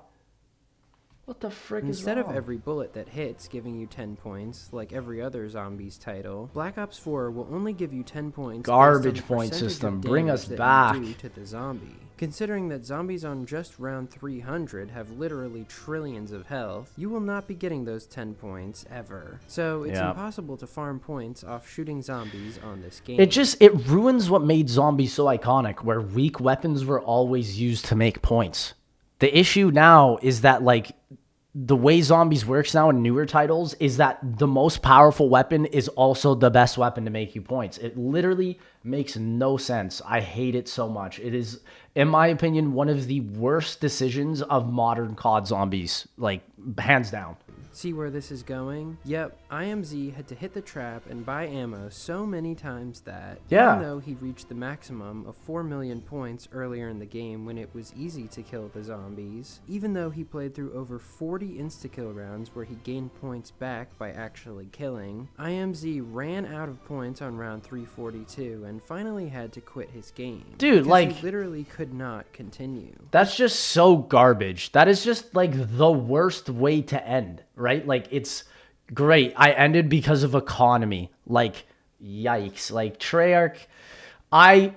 What the frick is Instead wrong? of every bullet that hits giving you 10 points, like every other Zombies title, Black Ops 4 will only give you 10 points Garbage based on the point percentage system. of Bring damage us that you back. do to the zombie. Considering that zombies on just round 300 have literally trillions of health, you will not be getting those 10 points ever. So it's Yeah. impossible to farm points off shooting zombies on this game. It ruins what made zombies so iconic, where weak weapons were always used to make points. The issue now is that, like, the way zombies works now in newer titles is that the most powerful weapon is also the best weapon to make you points. It literally makes no sense. I hate it so much. It is, in my opinion, one of the worst decisions of modern COD zombies, like, hands down. See where this is going? Yep, IMZ had to hit the trap and buy ammo so many times that, Yeah. even though he reached the maximum of 4 million points earlier in the game when it was easy to kill the zombies, even though he played through over 40 insta-kill rounds where he gained points back by actually killing, IMZ ran out of points on round 342 and finally had to quit his game. Dude, because like- he literally could not continue. That's just so garbage. That is just like the worst way to end, right? Like, it's great. I ended because of economy. Like, yikes. Like, Treyarch, I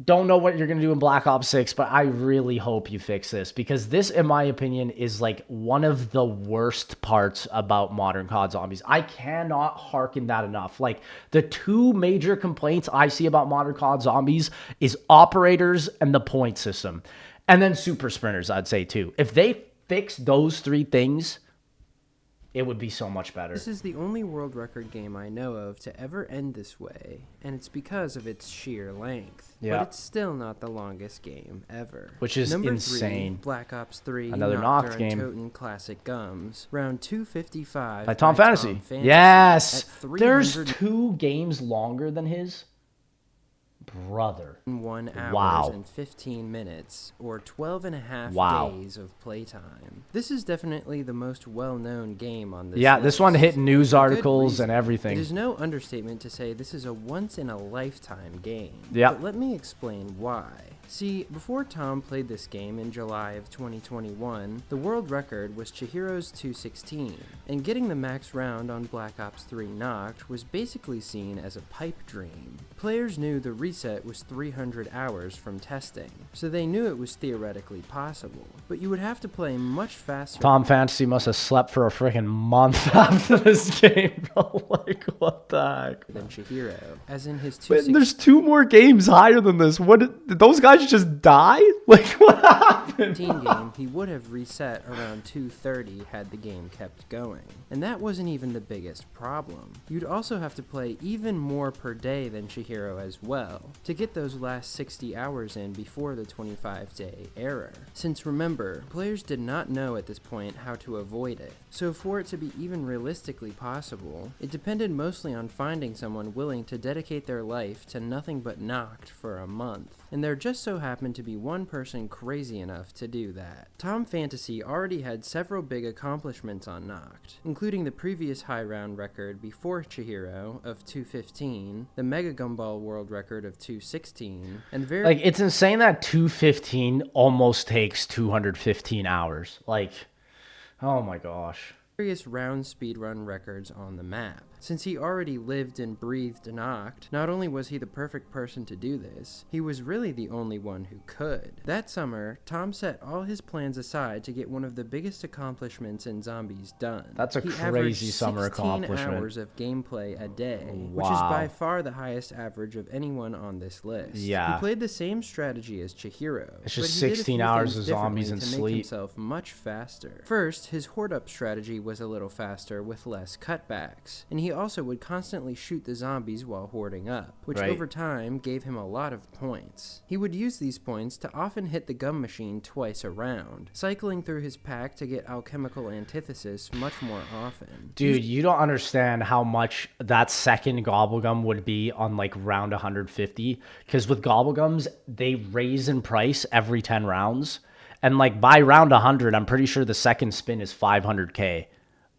don't know what you're going to do in Black Ops 6, but I really hope you fix this, because this, in my opinion, is like one of the worst parts about modern COD Zombies. I cannot hearken that enough. Like, the 2 major complaints I see about modern COD Zombies is operators and the point system. And then super sprinters, I'd say, too. If they fix those 3 things, it would be so much better. This is the only world record game I know of to ever end this way, and it's because of its sheer length. Yeah. But it's still not the longest game ever. Which is Number insane. 3, Black Ops 3, Another Nacht Nacht game. Untoten Classic Gums. Round 255 By Tom Fantasy. Fantasy Yes. at There's 300 2 games longer than his. Brother. 1 hours Wow. and 15 minutes, or 12 and a half Wow. days of playtime. This is definitely the most well-known game on this Yeah, list. this one hit news For good articles reason. and everything. It is no understatement to say this is a once-in-a-lifetime game. Yep. But let me explain why. See, before Tom played this game in July of 2021, the world record was Chihiro's 216, and getting the max round on Black Ops 3 Nacht was basically seen as a pipe dream. Players knew the reset was 300 hours from testing, so they knew it was theoretically possible, but you would have to play much faster. Tom Fantasy must have slept for a freaking month after this game, bro. Like, what the heck? Than Chihiro, as in his Wait, 216 there's 2 more games higher than this. What did those guys just die? Like, what happened? game, he would have reset around 2:30 had the game kept going. And that wasn't even the biggest problem. You'd also have to play even more per day than Chihiro as well, to get those last 60 hours in before the 25-day error. Since remember, players did not know at this point how to avoid it. So for it to be even realistically possible, it depended mostly on finding someone willing to dedicate their life to nothing but Nacht for a month. And there just so happened to be one person crazy enough to do that. Tom Fantasy already had several big accomplishments on Nacht, including the previous high round record before Chihiro of 215, the Mega Gumball world record of 216, and very Like, it's insane that 215 almost takes 215 hours. Like, oh my gosh. various round speedrun records on the map. Since he already lived and breathed Nacht, not only was he the perfect person to do this, he was really the only one who could. That summer, Tom set all his plans aside to get one of the biggest accomplishments in Zombies done. That's a He crazy averaged summer 16 accomplishment. hours of gameplay a day, which is Wow. by far the highest average of anyone on this list. Yeah. He played the same strategy as Chihiro, It's just but he did a 16 few hours things of zombies differently and to make sleep. himself much faster. First, his horde up strategy was a little faster with less cutbacks, and he also would constantly shoot the zombies while hoarding up, which Right. over time gave him a lot of points. He would use these points to often hit the gum machine twice a round, cycling through his pack to get alchemical antithesis much more often. Dude, you don't understand how much that second Gobblegum would be on like round 150. Because with Gobblegums, they raise in price every 10 rounds. And like by round 100, I'm pretty sure the second spin is 500K.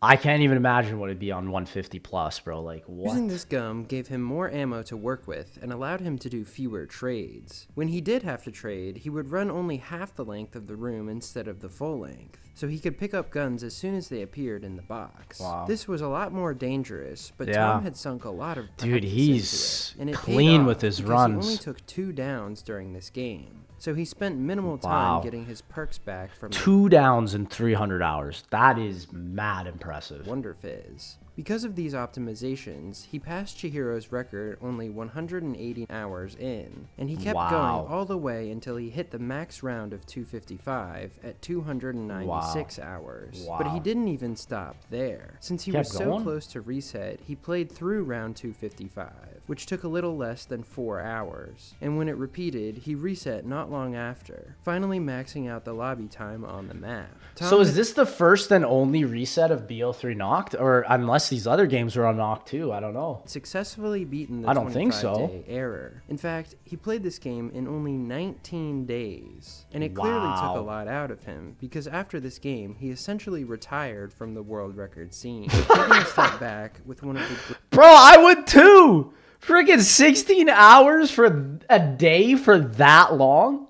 I can't even imagine what it'd be on 150 plus, bro. Like, what? Using this gum gave him more ammo to work with and allowed him to do fewer trades. When he did have to trade, he would run only half the length of the room instead of the full length, so he could pick up guns as soon as they appeared in the box. Wow. This was a lot more dangerous, but Yeah. Tom had sunk a lot of Dude, practice he's into it, and it paid clean off with his because runs. He only took 2 downs during this game, so he spent minimal time Wow. getting his perks back from 2 downs in 300 hours. That is mad impressive. Wonder Fizz. Because of these optimizations, he passed Chihiro's record only 180 hours in, and he kept Wow. going all the way until he hit the max round of 255 at 296 hours. But he Wow. didn't even stop there. Since he Kept was so going? close to reset, he played through round 255, which took a little less than 4 hours. And when it repeated, he reset not long after, finally maxing out the lobby time on the map. So is this the first and only reset of BO3 Nacht? Or unless these other games are on Nacht too, I don't know. Successfully beaten the I don't think so. 25-day error. In fact, he played this game in only 19 days, and it clearly took Wow. a lot out of him, because after this game, he essentially retired from the world record scene, taking a step back with one of the Bro, I would too. Freaking 16 hours for a day for that long?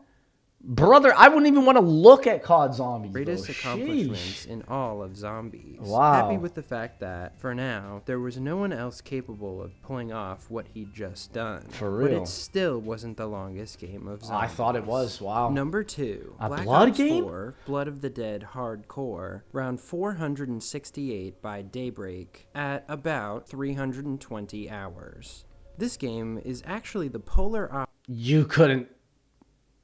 Brother, I wouldn't even want to look at COD Zombies. greatest bro. accomplishments Sheesh. in all of Zombies. Wow. Happy with the fact that, for now, there was no one else capable of pulling off what he'd just done. For But real. it still wasn't the longest game of Zombies. I thought it was. Wow. Number 2, A Black blood Ops game? 4, Blood of the Dead Hardcore, round 468 by Daybreak, at about 320 hours. This game is actually the polar opposite. You couldn't.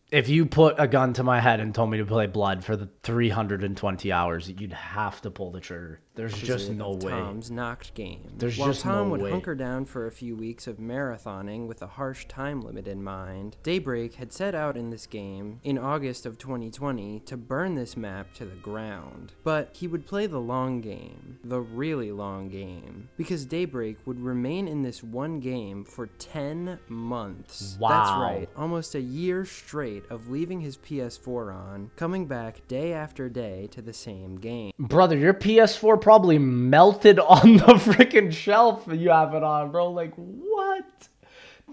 If you put a gun to my head and told me to play Blood for the 320 hours, you'd have to pull the trigger. There's just no way. Tom's Nacht game. There's While just Tom no would way. hunker down for a few weeks of marathoning with a harsh time limit in mind, Daybreak had set out in this game in August of 2020 to burn this map to the ground. But he would play the long game, the really long game, because Daybreak would remain in this one game for 10 months. Wow. That's right, almost a year straight of leaving his PS4 on, coming back day after day to the same game. Brother, your PS4 probably melted on the freaking shelf you have it on, bro. Like, what?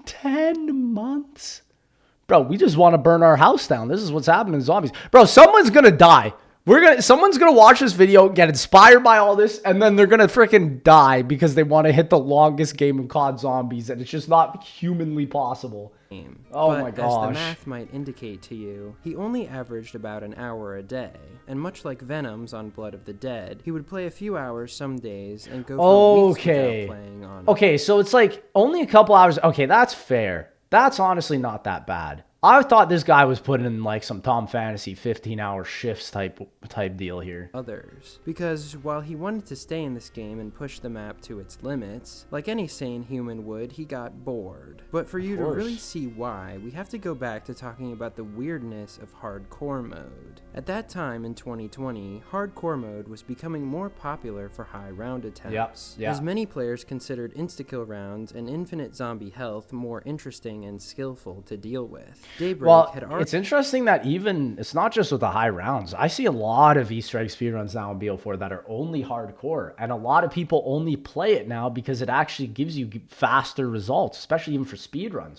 10 months? Bro, we just want to burn our house down. This is what's happening to zombies. Bro, someone's going to die. Someone's going to watch this video, get inspired by all this, and then they're going to freaking die because they want to hit the longest game in COD Zombies, and it's just not humanly possible. Oh But my as gosh. the math might indicate to you, he only averaged about an hour a day. And much like Venom's on Blood of the Dead, he would play a few hours some days and go for weeks without playing on. Okay, so it's like only a couple hours. Okay, that's fair. That's honestly not that bad. I thought this guy was putting in like some Tom Fantasy 15-hour shifts type deal here. Others. Because while he wanted to stay in this game and push the map to its limits, like any sane human would, he got bored. But for you to really see why, we have to go back to talking about the weirdness of hardcore mode. At that time in 2020, hardcore mode was becoming more popular for high round attempts, as many players considered insta-kill rounds and infinite zombie health more interesting and skillful to deal with. Daybreak had already... It's interesting that even, it's not just with the high rounds. I see a lot of Easter egg speedruns now in BO4 that are only hardcore. And a lot of people only play it now because it actually gives you faster results, especially even for speedruns.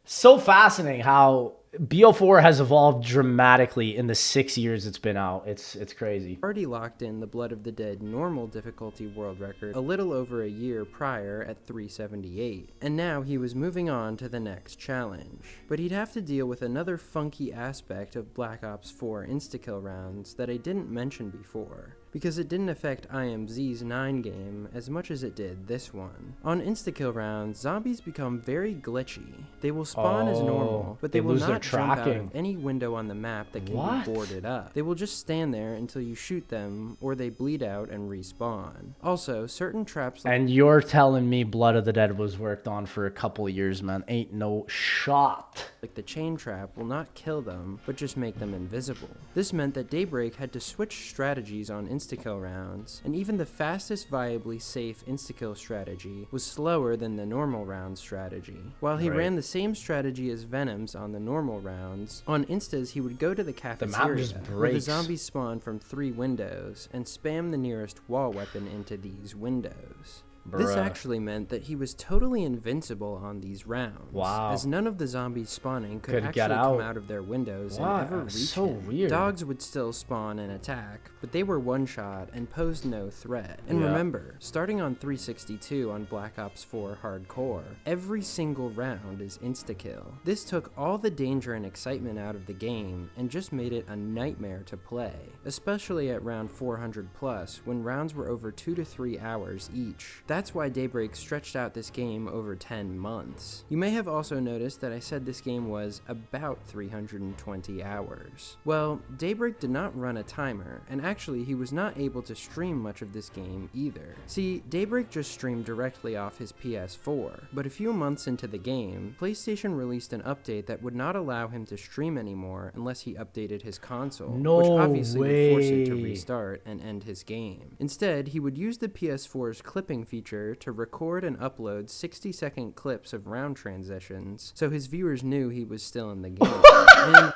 So fascinating how BO4 has evolved dramatically in the 6 years it's been out. It's crazy. Already locked in the Blood of the Dead normal difficulty world record a little over a year prior at 378, and now he was moving on to the next challenge. But he'd have to deal with another funky aspect of Black Ops 4 insta-kill rounds that I didn't mention before, because it didn't affect IMZ's 9 game as much as it did this one. On insta-kill rounds, zombies become very glitchy. They will spawn as normal, but they will not jump out of any window on the map that can be boarded up. They will just stand there until you shoot them, or they bleed out and respawn. Also, certain traps... And you're telling me Blood of the Dead was worked on for a couple of years, man. Ain't no shot. Like the chain trap will not kill them, but just make them invisible. This meant that Daybreak had to switch strategies on insta-kill rounds, and even the fastest viably safe insta-kill strategy was slower than the normal round strategy. While he ran the same strategy as Venom's on the normal rounds, on instas he would go to the cafeteria where the zombies spawn from 3 windows and spam the nearest wall weapon into these windows. This actually meant that he was totally invincible on these rounds, as none of the zombies spawning could actually come out of their windows and ever reach him. Weird. Dogs would still spawn and attack, but they were one-shot and posed no threat. And remember, starting on 362 on Black Ops 4 Hardcore, every single round is insta-kill. This took all the danger and excitement out of the game and just made it a nightmare to play, especially at round 400 plus when rounds were over 2 to 3 hours each. That's why Daybreak stretched out this game over 10 months. You may have also noticed that I said this game was about 320 hours. Well, Daybreak did not run a timer, and actually he was not able to stream much of this game either. See, Daybreak just streamed directly off his PS4, but a few months into the game, PlayStation released an update that would not allow him to stream anymore unless he updated his console, which obviously would force it to restart and end his game. Instead, he would use the PS4's clipping feature to record and upload 60-second clips of round transitions, so his viewers knew he was still in the game.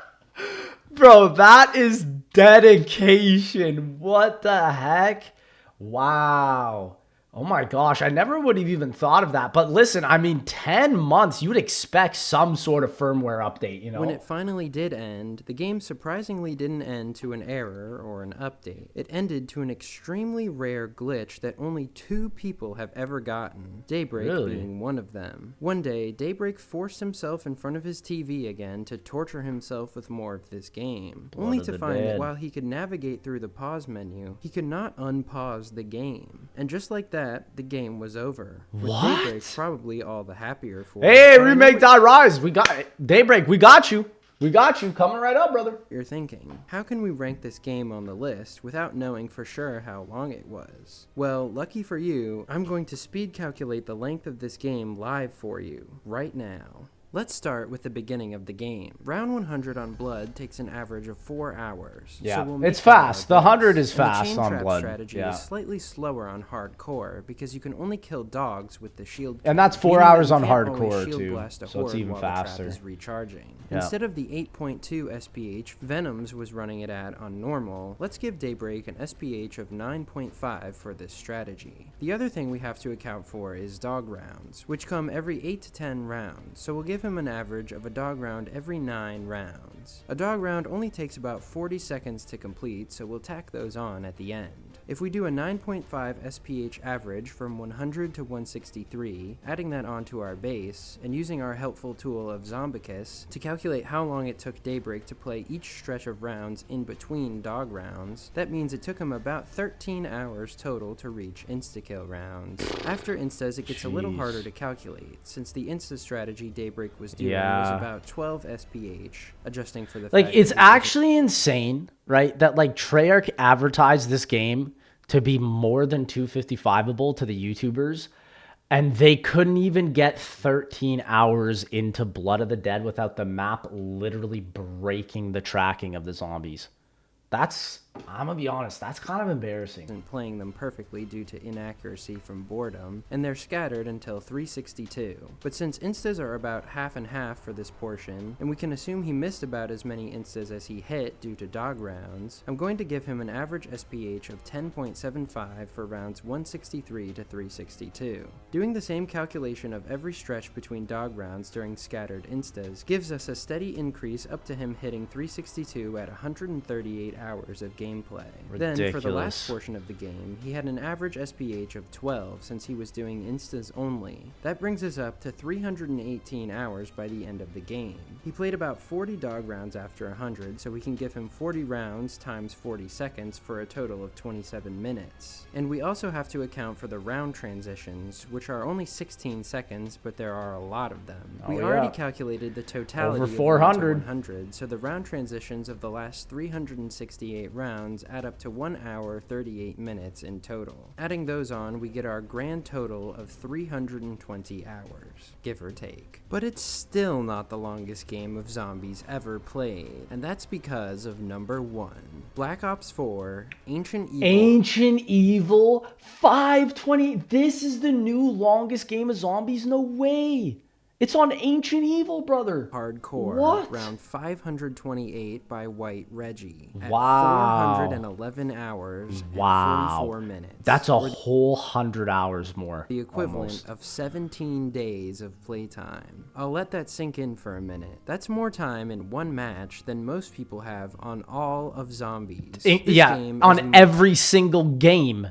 Bro, that is dedication. What the heck? Wow. Oh my gosh, I never would have even thought of that. But listen, I mean, 10 months, you would expect some sort of firmware update, you know? When it finally did end, the game surprisingly didn't end to an error or an update. It ended to an extremely rare glitch that only 2 people have ever gotten, Daybreak being one of them. One day, Daybreak forced himself in front of his TV again to torture himself with more of this game, only to find that while he could navigate through the pause menu, he could not unpause the game. And just like that, the game was over. With Daybreak probably all the happier for it. Hey, Remake.Rise, we got Daybreak, we got you. We got you. Coming right up, brother. You're thinking, how can we rank this game on the list without knowing for sure how long it was? Well, lucky for you, I'm going to speed calculate the length of this game live for you, right now. Let's start with the beginning of the game. Round 100 on Blood takes an average of 4 hours. Yeah, so we'll make it's fast. that The our 100 base. is And fast the chain on trap Blood. strategy Yeah. is slightly slower on Hardcore because you can only kill dogs with the shield. And that's 4 meaning that hours you on can't always Hardcore, shield too, blast a so it's horde even while the faster. trap is recharging. Yeah. Instead of the 8.2 SPH Venoms was running it at on normal, let's give Daybreak an SPH of 9.5 for this strategy. The other thing we have to account for is dog rounds, which come every 8 to 10 rounds, so we'll give him an average of a dog round every 9 rounds. A dog round only takes about 40 seconds to complete, so we'll tack those on at the end. If we do a 9.5 SPH average from 100 to 163, adding that onto our base, and using our helpful tool of Zombicus to calculate how long it took Daybreak to play each stretch of rounds in between dog rounds, that means it took him about 13 hours total to reach insta-kill rounds. After instas, it gets a little Jeez. harder to calculate, since the insta strategy Daybreak was doing Yeah. was about 12 SPH, adjusting for the Like, fact it's that it was actually insane, right? That, like, Treyarch advertised this game to be more than 255able to the YouTubers, and they couldn't even get 13 hours into Blood of the Dead without the map literally breaking the tracking of the zombies. That's, I'm gonna be honest, that's kind of embarrassing. and playing them perfectly due to inaccuracy from boredom, and they're scattered until 362. But since instas are about half and half for this portion, and we can assume he missed about as many instas as he hit due to dog rounds, I'm going to give him an average SPH of 10.75 for rounds 163 to 362. Doing the same calculation of every stretch between dog rounds during scattered instas gives us a steady increase up to him hitting 362 at 138 hours of gameplay. Then, for the last Ridiculous. portion of the game, he had an average SPH of 12 since he was doing instas only. That brings us up to 318 hours by the end of the game. He played about 40 dog rounds after 100, so we can give him 40 rounds times 40 seconds for a total of 27 minutes. And we also have to account for the round transitions, which are only 16 seconds, but there are a lot of them. We Oh, already yeah. calculated the totality Over of 400. 100, so the round transitions of the last 368 rounds add up to 1 hour 38 minutes in total. Adding those on, we get our grand total of 320 hours, give or take. But it's still not the longest game of zombies ever played, and that's because of number 1, Black Ops 4, Ancient Evil. Ancient Evil 520. This is the new longest game of zombies? No way. It's on Ancient Evil, brother. Hardcore, What? round 528 by White Reggie at Wow. 411 hours Wow. and 44 minutes. That's a Or whole 100 hours more. the equivalent almost. of 17 days of playtime. I'll let that sink in for a minute. That's more time in one match than most people have on all of zombies. This Yeah, game on is every single game.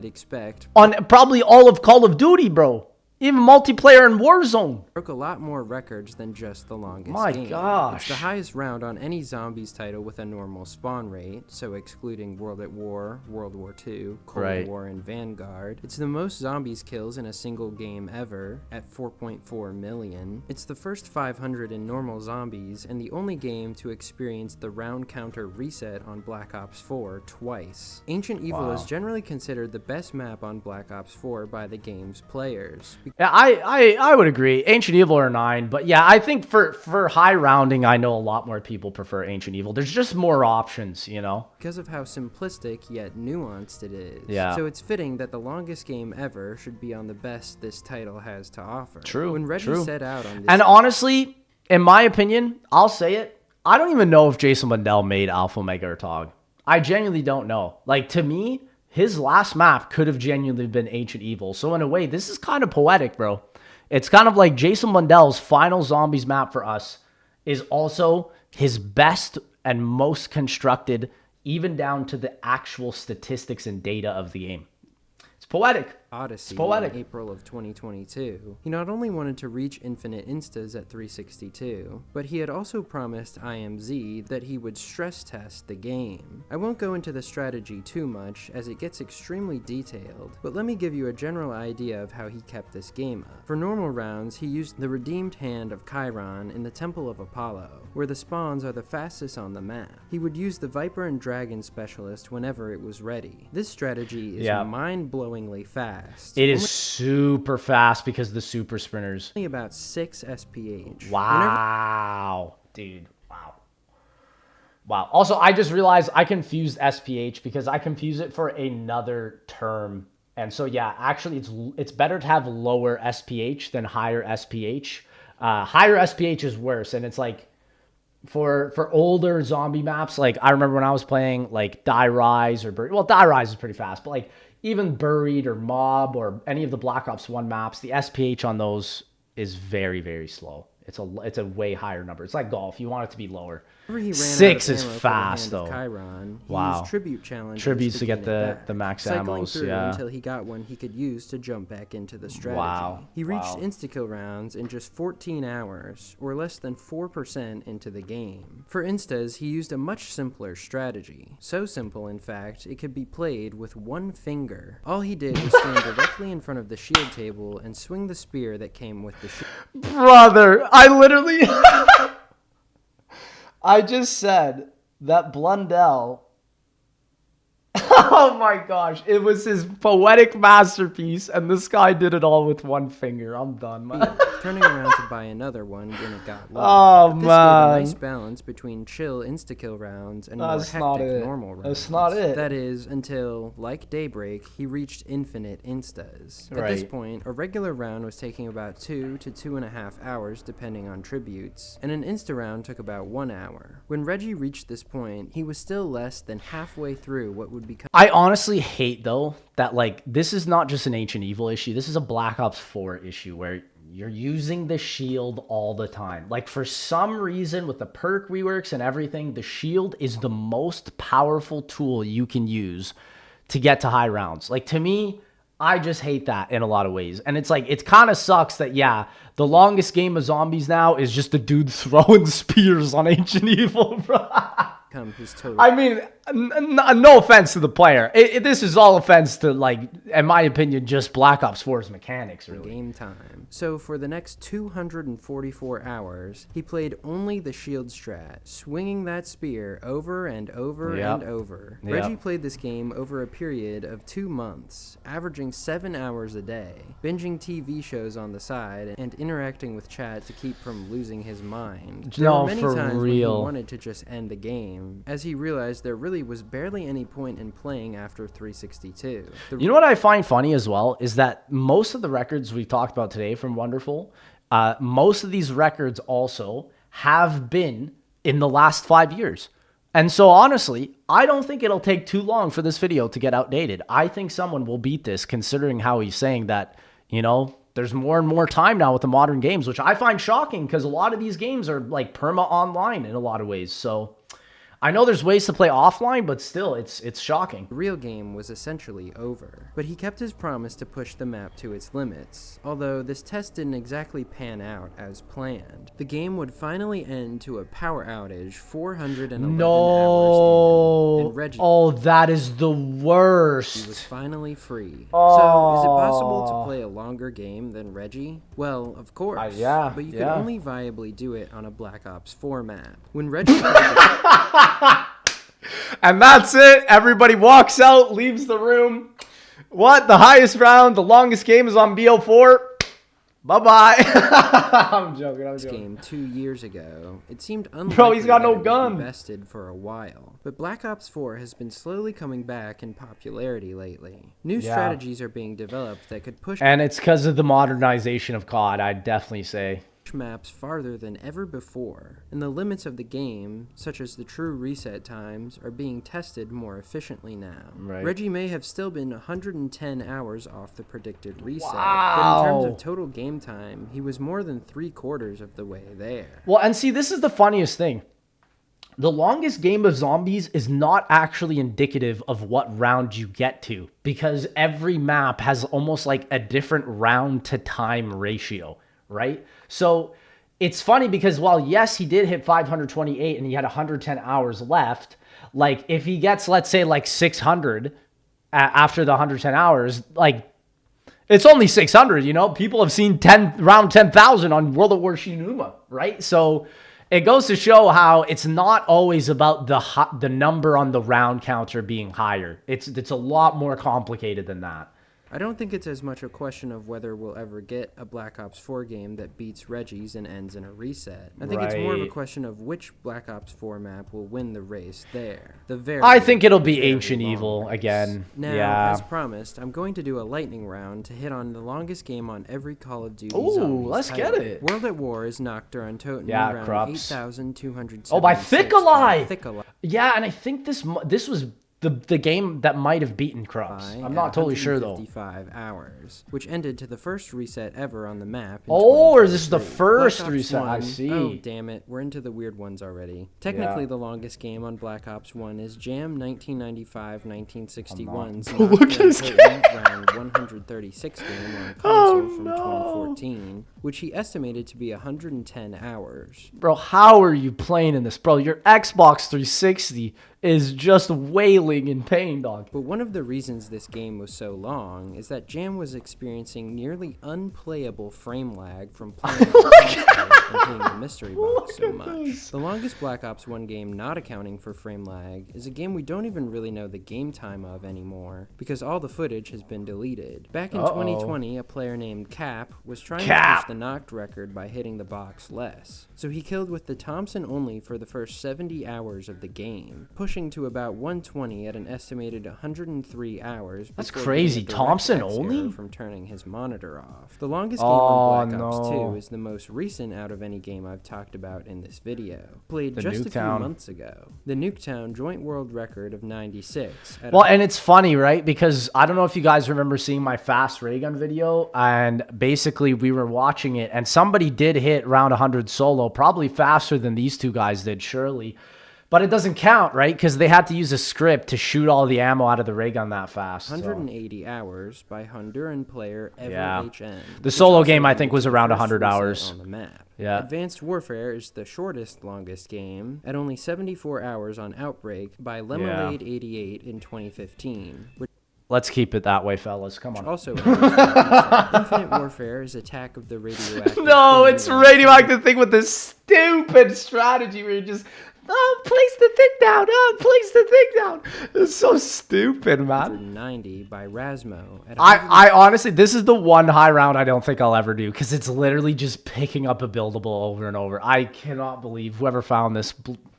expect On probably all of Call of Duty, bro. Even multiplayer in Warzone. broke a lot more records than just the longest My game. gosh. It's the highest round on any zombies title with a normal spawn rate, so excluding World at War, World War II, Cold Right. War, and Vanguard. It's the most zombies kills in a single game ever, at 4.4 million. It's the first 500 in normal zombies, and the only game to experience the round counter reset on Black Ops 4 twice. Ancient Evil Wow. is generally considered the best map on Black Ops 4 by the game's players. Yeah, I would agree. Ancient Evil are 9, but yeah, I think for high rounding, I know a lot more people prefer Ancient Evil. There's just more options, you know? Because of how simplistic yet nuanced it is. Yeah. So it's fitting that the longest game ever should be on the best this title has to offer. True, When Reggie true. set out on this, And honestly, in my opinion, I'll say it, I don't even know if Jason Lundell made Alpha Omega or TOG. I genuinely don't know. Like, to me, his last map could have genuinely been Ancient Evil. So in a way, this is kind of poetic, bro. It's kind of like Jason Lundell's final Zombies map for us is also his best and most constructed, even down to the actual statistics and data of the game. It's poetic. Odyssey poetic. in April of 2022, he not only wanted to reach infinite instas at 362, but he had also promised IMZ that he would stress test the game. I won't go into the strategy too much as it gets extremely detailed, but let me give you a general idea of how he kept this game up. For normal rounds, he used the redeemed hand of Chiron in the Temple of Apollo, where the spawns are the fastest on the map. He would use the Viper and Dragon specialist whenever it was ready. This strategy is mind-blowingly fast. It is super fast because of the super sprinters. Only about 6 SPH. Wow. Dude, wow. Wow. Also, I just realized I confused SPH because I confuse it for another term. And so, yeah, actually, it's better to have lower SPH than higher SPH. Higher SPH is worse, and it's like for older zombie maps. Like I remember when I was playing like Die Rise or Buried. Well, Die Rise is pretty fast, but like even Buried or Mob or any of the Black Ops 1 maps, the SPH on those is very, very slow. It's a way higher number. It's like golf. You want it to be lower. 6 is fast though. Chiron, he wow. used tribute challenges Tributes to get the max cycling ammos, through yeah. until he got one he could use to jump back into the strategy. Wow. He reached insta-kill rounds in just 14 hours, or less than 4% into the game. For instas, he used a much simpler strategy. So simple, in fact, it could be played with one finger. All he did was stand directly in front of the shield table and swing the spear that came with the shield. Brother, I literally... I just said that Blundell, oh my gosh, it was his poetic masterpiece, and this guy did it all with one finger. I'm done, man. Turning around to buy another one when it got low. Oh, but this man. gave a nice balance between chill insta-kill rounds and more hectic normal rounds. That's not it. That is, until, like Daybreak, he reached infinite instas. At this point, a regular round was taking about 2 to 2.5 hours, depending on tributes, and an insta round took about 1 hour. When Reggie reached this point, he was still less than halfway through what would become... I honestly hate, though, that, like, this is not just an Ancient Evil issue. This is a Black Ops 4 issue where you're using the shield all the time. Like, for some reason, with the perk reworks and everything, the shield is the most powerful tool you can use to get to high rounds. Like, to me, I just hate that in a lot of ways. And it's like, it kind of sucks that, yeah, the longest game of zombies now is just a dude throwing spears on Ancient Evil, bro. His total. I mean, no offense to the player. This is all offense to, like, in my opinion, just Black Ops 4's mechanics, really. Game time. So for the next 244 hours, he played only the shield strat, swinging that spear over and over and over. Reggie played this game over a period of 2 months, averaging 7 hours a day, binging TV shows on the side, and interacting with chat to keep from losing his mind. There were many times when he wanted to just end the game, as he realized there really was barely any point in playing after 362. You know what I find funny as well is that most of the records we've talked about today from Wonderful, most of these records also have been in the last 5 years. And so honestly, I don't think it'll take too long for this video to get outdated. I think someone will beat this, considering how he's saying that, you know, there's more and more time now with the modern games, which I find shocking because a lot of these games are like perma online in a lot of ways. So I know there's ways to play offline, but still, it's shocking. The real game was essentially over, but he kept his promise to push the map to its limits, although this test didn't exactly pan out as planned. The game would finally end to a power outage 411 hours in, and Reggie... Oh, that is the worst. He was finally free. Oh. So, is it possible to play a longer game than Reggie? Well, of course. Yeah. But you could only viably do it on a Black Ops 4 map. When Reggie... And that's it. Everybody walks out, leaves the room. What? The highest round, the longest game is on BO4. Bye-bye. I'm joking. Game 2 years ago, it seemed unlikely Bro, he's got that no it would gun. be bested for a while. But Black Ops 4 has been slowly coming back in popularity lately. New strategies are being developed that could push... And it's because of the modernization of COD, I'd definitely say. Maps farther than ever before, and the limits of the game, such as the true reset times, are being tested more efficiently now. Reggie may have still been 110 hours off the predicted reset, but in terms of total game time, he was more than 3/4 of the way there. Well, and see, this is the funniest thing. the longest game of zombies is not actually indicative of what round you get to, because every map has almost like a different round to time ratio, right? So it's funny because while yes, he did hit 528 and he had 110 hours left, like if he gets, let's say, like 600 after the 110 hours, like it's only 600, you know? People have seen round 10,000 on World of War Shinuma, right? So it goes to show how it's not always about the number on the round counter being higher. It's a lot more complicated than that. I don't think it's as much a question of whether we'll ever get a Black Ops 4 game that beats Reggie's and ends in a reset. I think it's more of a question of which Black Ops 4 map will win the race there. I think it'll be Ancient Evil again. Now, as promised, I'm going to do a lightning round to hit on the longest game on every Call of Duty Zombies let's title. get it. World at War is Nacht or Untoten around Krups. 8,276. Oh, by Thick Alive! Thick Alive. Yeah, and I think this was the game that might have beaten Krups. I'm not totally sure, though. 55 hours, which ended to the first reset ever on the map. Or is this the first Black Ops reset? 1, I see. Oh, damn it. We're into the weird ones already. Technically, the longest game on Black Ops 1 is Jam 1995-1961's Look at his round 136 game on console from 2014, which he estimated to be 110 hours. Bro, how are you playing in this? Bro, your Xbox 360 is just wailing in pain, dog. But one of the reasons this game was so long is that Jam was experiencing nearly unplayable frame lag from playing and hitting the mystery box so much. The longest Black Ops 1 game not accounting for frame lag is a game we don't even really know the game time of anymore, because all the footage has been deleted. Back in 2020, a player named Cap was trying to push the Nacht record by hitting the box less. So he killed with the Thompson only for the first 70 hours of the game, pushing to about 120 at an estimated 103 hours. That's crazy. Thompson only? From turning his monitor off. The longest game on Black Ops 2 is the most recent out of any game I've talked about in this video. Played just a few months ago. The Nuketown joint world record of 96. Well, and it's funny, right? Because I don't know if you guys remember seeing my fast ray gun video, and basically we were watching it, and somebody did hit round 100 solo, probably faster than these two guys did, surely. But it doesn't count, right? Because they had to use a script to shoot all the ammo out of the ray gun that fast. 180 hours by Honduran player HN. The solo game, I think, was around 100 hours. On the map. Yeah. Advanced Warfare is the shortest, longest game, at only 74 hours on Outbreak by Lemonade88 in 2015. Let's keep it that way, fellas. Come on. Also, Infinite Warfare is Attack of the Radioactive. No, it's radioactive thing with this stupid strategy where you just... place the thing down. Place the thing down. It's so stupid, man. 190 by Rasmo. I honestly, this is the one high round I don't think I'll ever do, because it's literally just picking up a buildable over and over. I cannot believe whoever found this.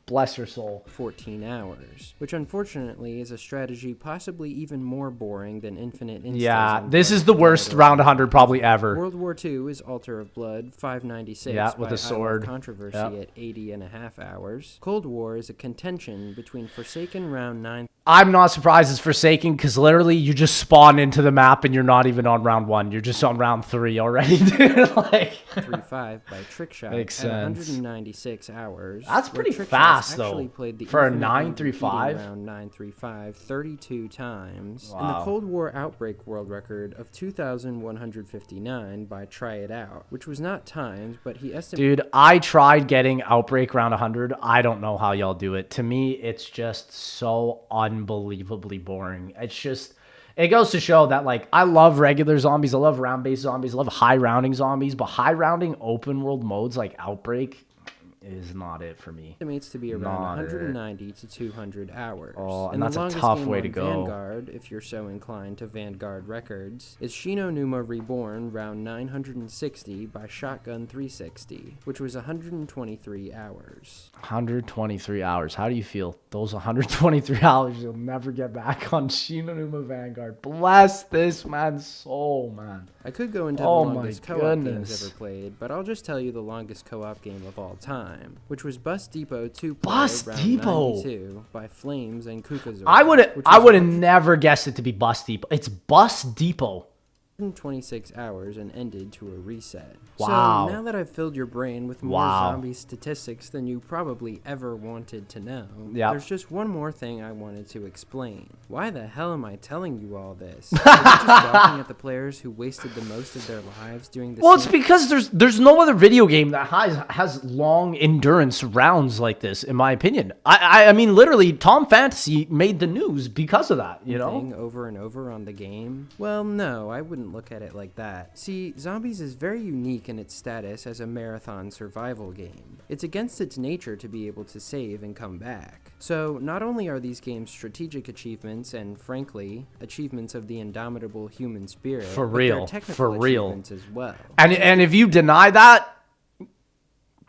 Bless your soul. 14 hours, which unfortunately is a strategy possibly even more boring than Infinite Instas. Yeah, this is the worst round 100 probably ever. World War II is Altar of Blood, 596. Yeah, with a sword. Controversy at 80.5 hours. Cold War is a contention between Forsaken round 9. I'm not surprised it's Forsaken, because literally you just spawn into the map and you're not even on round 1. You're just on round 3 already. Like 3.5 by Trickshot makes at sense. 196 hours. That's pretty fast, though, played the for a Infinite 935. round 935 32 times. Wow. And the Cold War Outbreak world record of 2,159 by Try It Out, which was not timed, but he estimated... Dude, I tried getting Outbreak round 100. I don't know how y'all do it. To me, it's just so unbelievably boring. It's just... It goes to show that, like, I love regular zombies. I love round-based zombies. I love high-rounding zombies. But high-rounding open-world modes like Outbreak is not it for me. Estimates to be around 190 to 200 hours. Oh, and that's a tough way to go. Vanguard, if you're so inclined to Vanguard records, is Shino Numa Reborn round 960 by Shotgun 360, which was 123 hours. 123 hours. How do you feel? Those 123 hours you'll never get back on Shino Numa Vanguard. Bless this man's soul, man. I could go into the longest co-op games goodness. ever played, but I'll just tell you the longest co-op game of all time, which was Bus Depot 2 Bus Depot 92 by Flames and Kukazor. I would have never guessed it to be Bus Depot. It's Bus Depot. 126 hours and ended to a reset. Wow. So now that I've filled your brain with more zombie statistics than you probably ever wanted to know, there's just one more thing I wanted to explain. Why the hell am I telling you all this? Are you just gawking at the players who wasted the most of their lives doing this? Well, it's because there's no other video game that has long endurance rounds like this, in my opinion. I mean, literally, Tom Fantasy made the news because of that, you know? Over and over on the game? Well, no, I wouldn't look at it like that. See, Zombies is very unique in its status as a marathon survival game. It's against its nature to be able to save and come back. So, not only are these games strategic achievements and, frankly, achievements of the indomitable human spirit, For but real, they're technical for real. achievements as well. And if you deny that,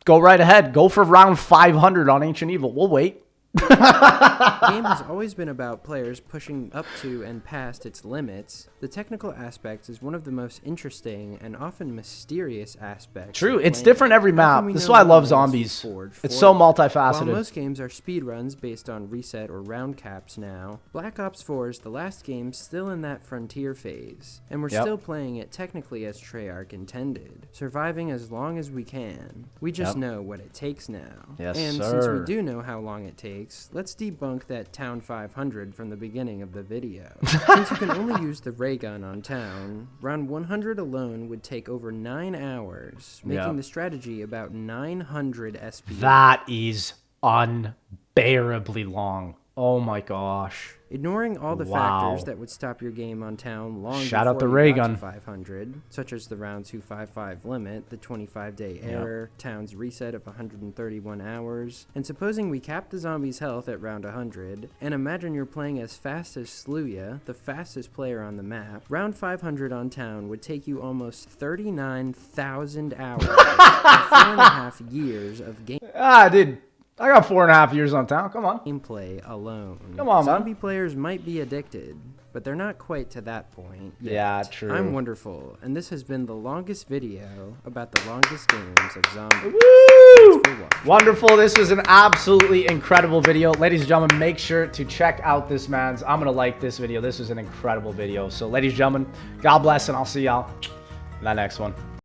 go right ahead. Go for round 500 on Ancient Evil. We'll wait. The game has always been about players pushing up to and past its limits. The technical aspect is one of the most interesting and often mysterious aspects. True, it's different every map. This is why I love Zombies. It's so multifaceted. While most games are speedruns based on reset or round caps now, Black Ops 4 is the last game still in that frontier phase, and we're still playing it technically as Treyarch intended, surviving as long as we can. We just know what it takes now. Yes, and sir. since we do know how long it takes, let's debunk that Town 500 from the beginning of the video. Since you can only use the ray gun on Town, round 100 alone would take over 9 hours, making the strategy about 900 SPM. That is unbearably long. Oh my gosh. Ignoring all the factors that would stop your game on Town long Shout out the before ray you got gun. to 500, such as the round 255 limit, the 25-day error, Town's reset of 131 hours, and supposing we cap the zombie's health at round 100, and imagine you're playing as fast as Sluya, the fastest player on the map, round 500 on Town would take you almost 39,000 hours, or 4.5 years of game. Dude. I got 4.5 years on Town. Come on. Gameplay alone. Come on, man. Zombie players might be addicted, but they're not quite to that point yet. Yeah, true. I'm Wonderful, and this has been the longest video about the longest games of zombies. Woo! Thanks for watching. Wonderful. This was an absolutely incredible video. Ladies and gentlemen, make sure to check out this man's. I'm going to like this video. This was an incredible video. So, ladies and gentlemen, God bless, and I'll see y'all in that next one.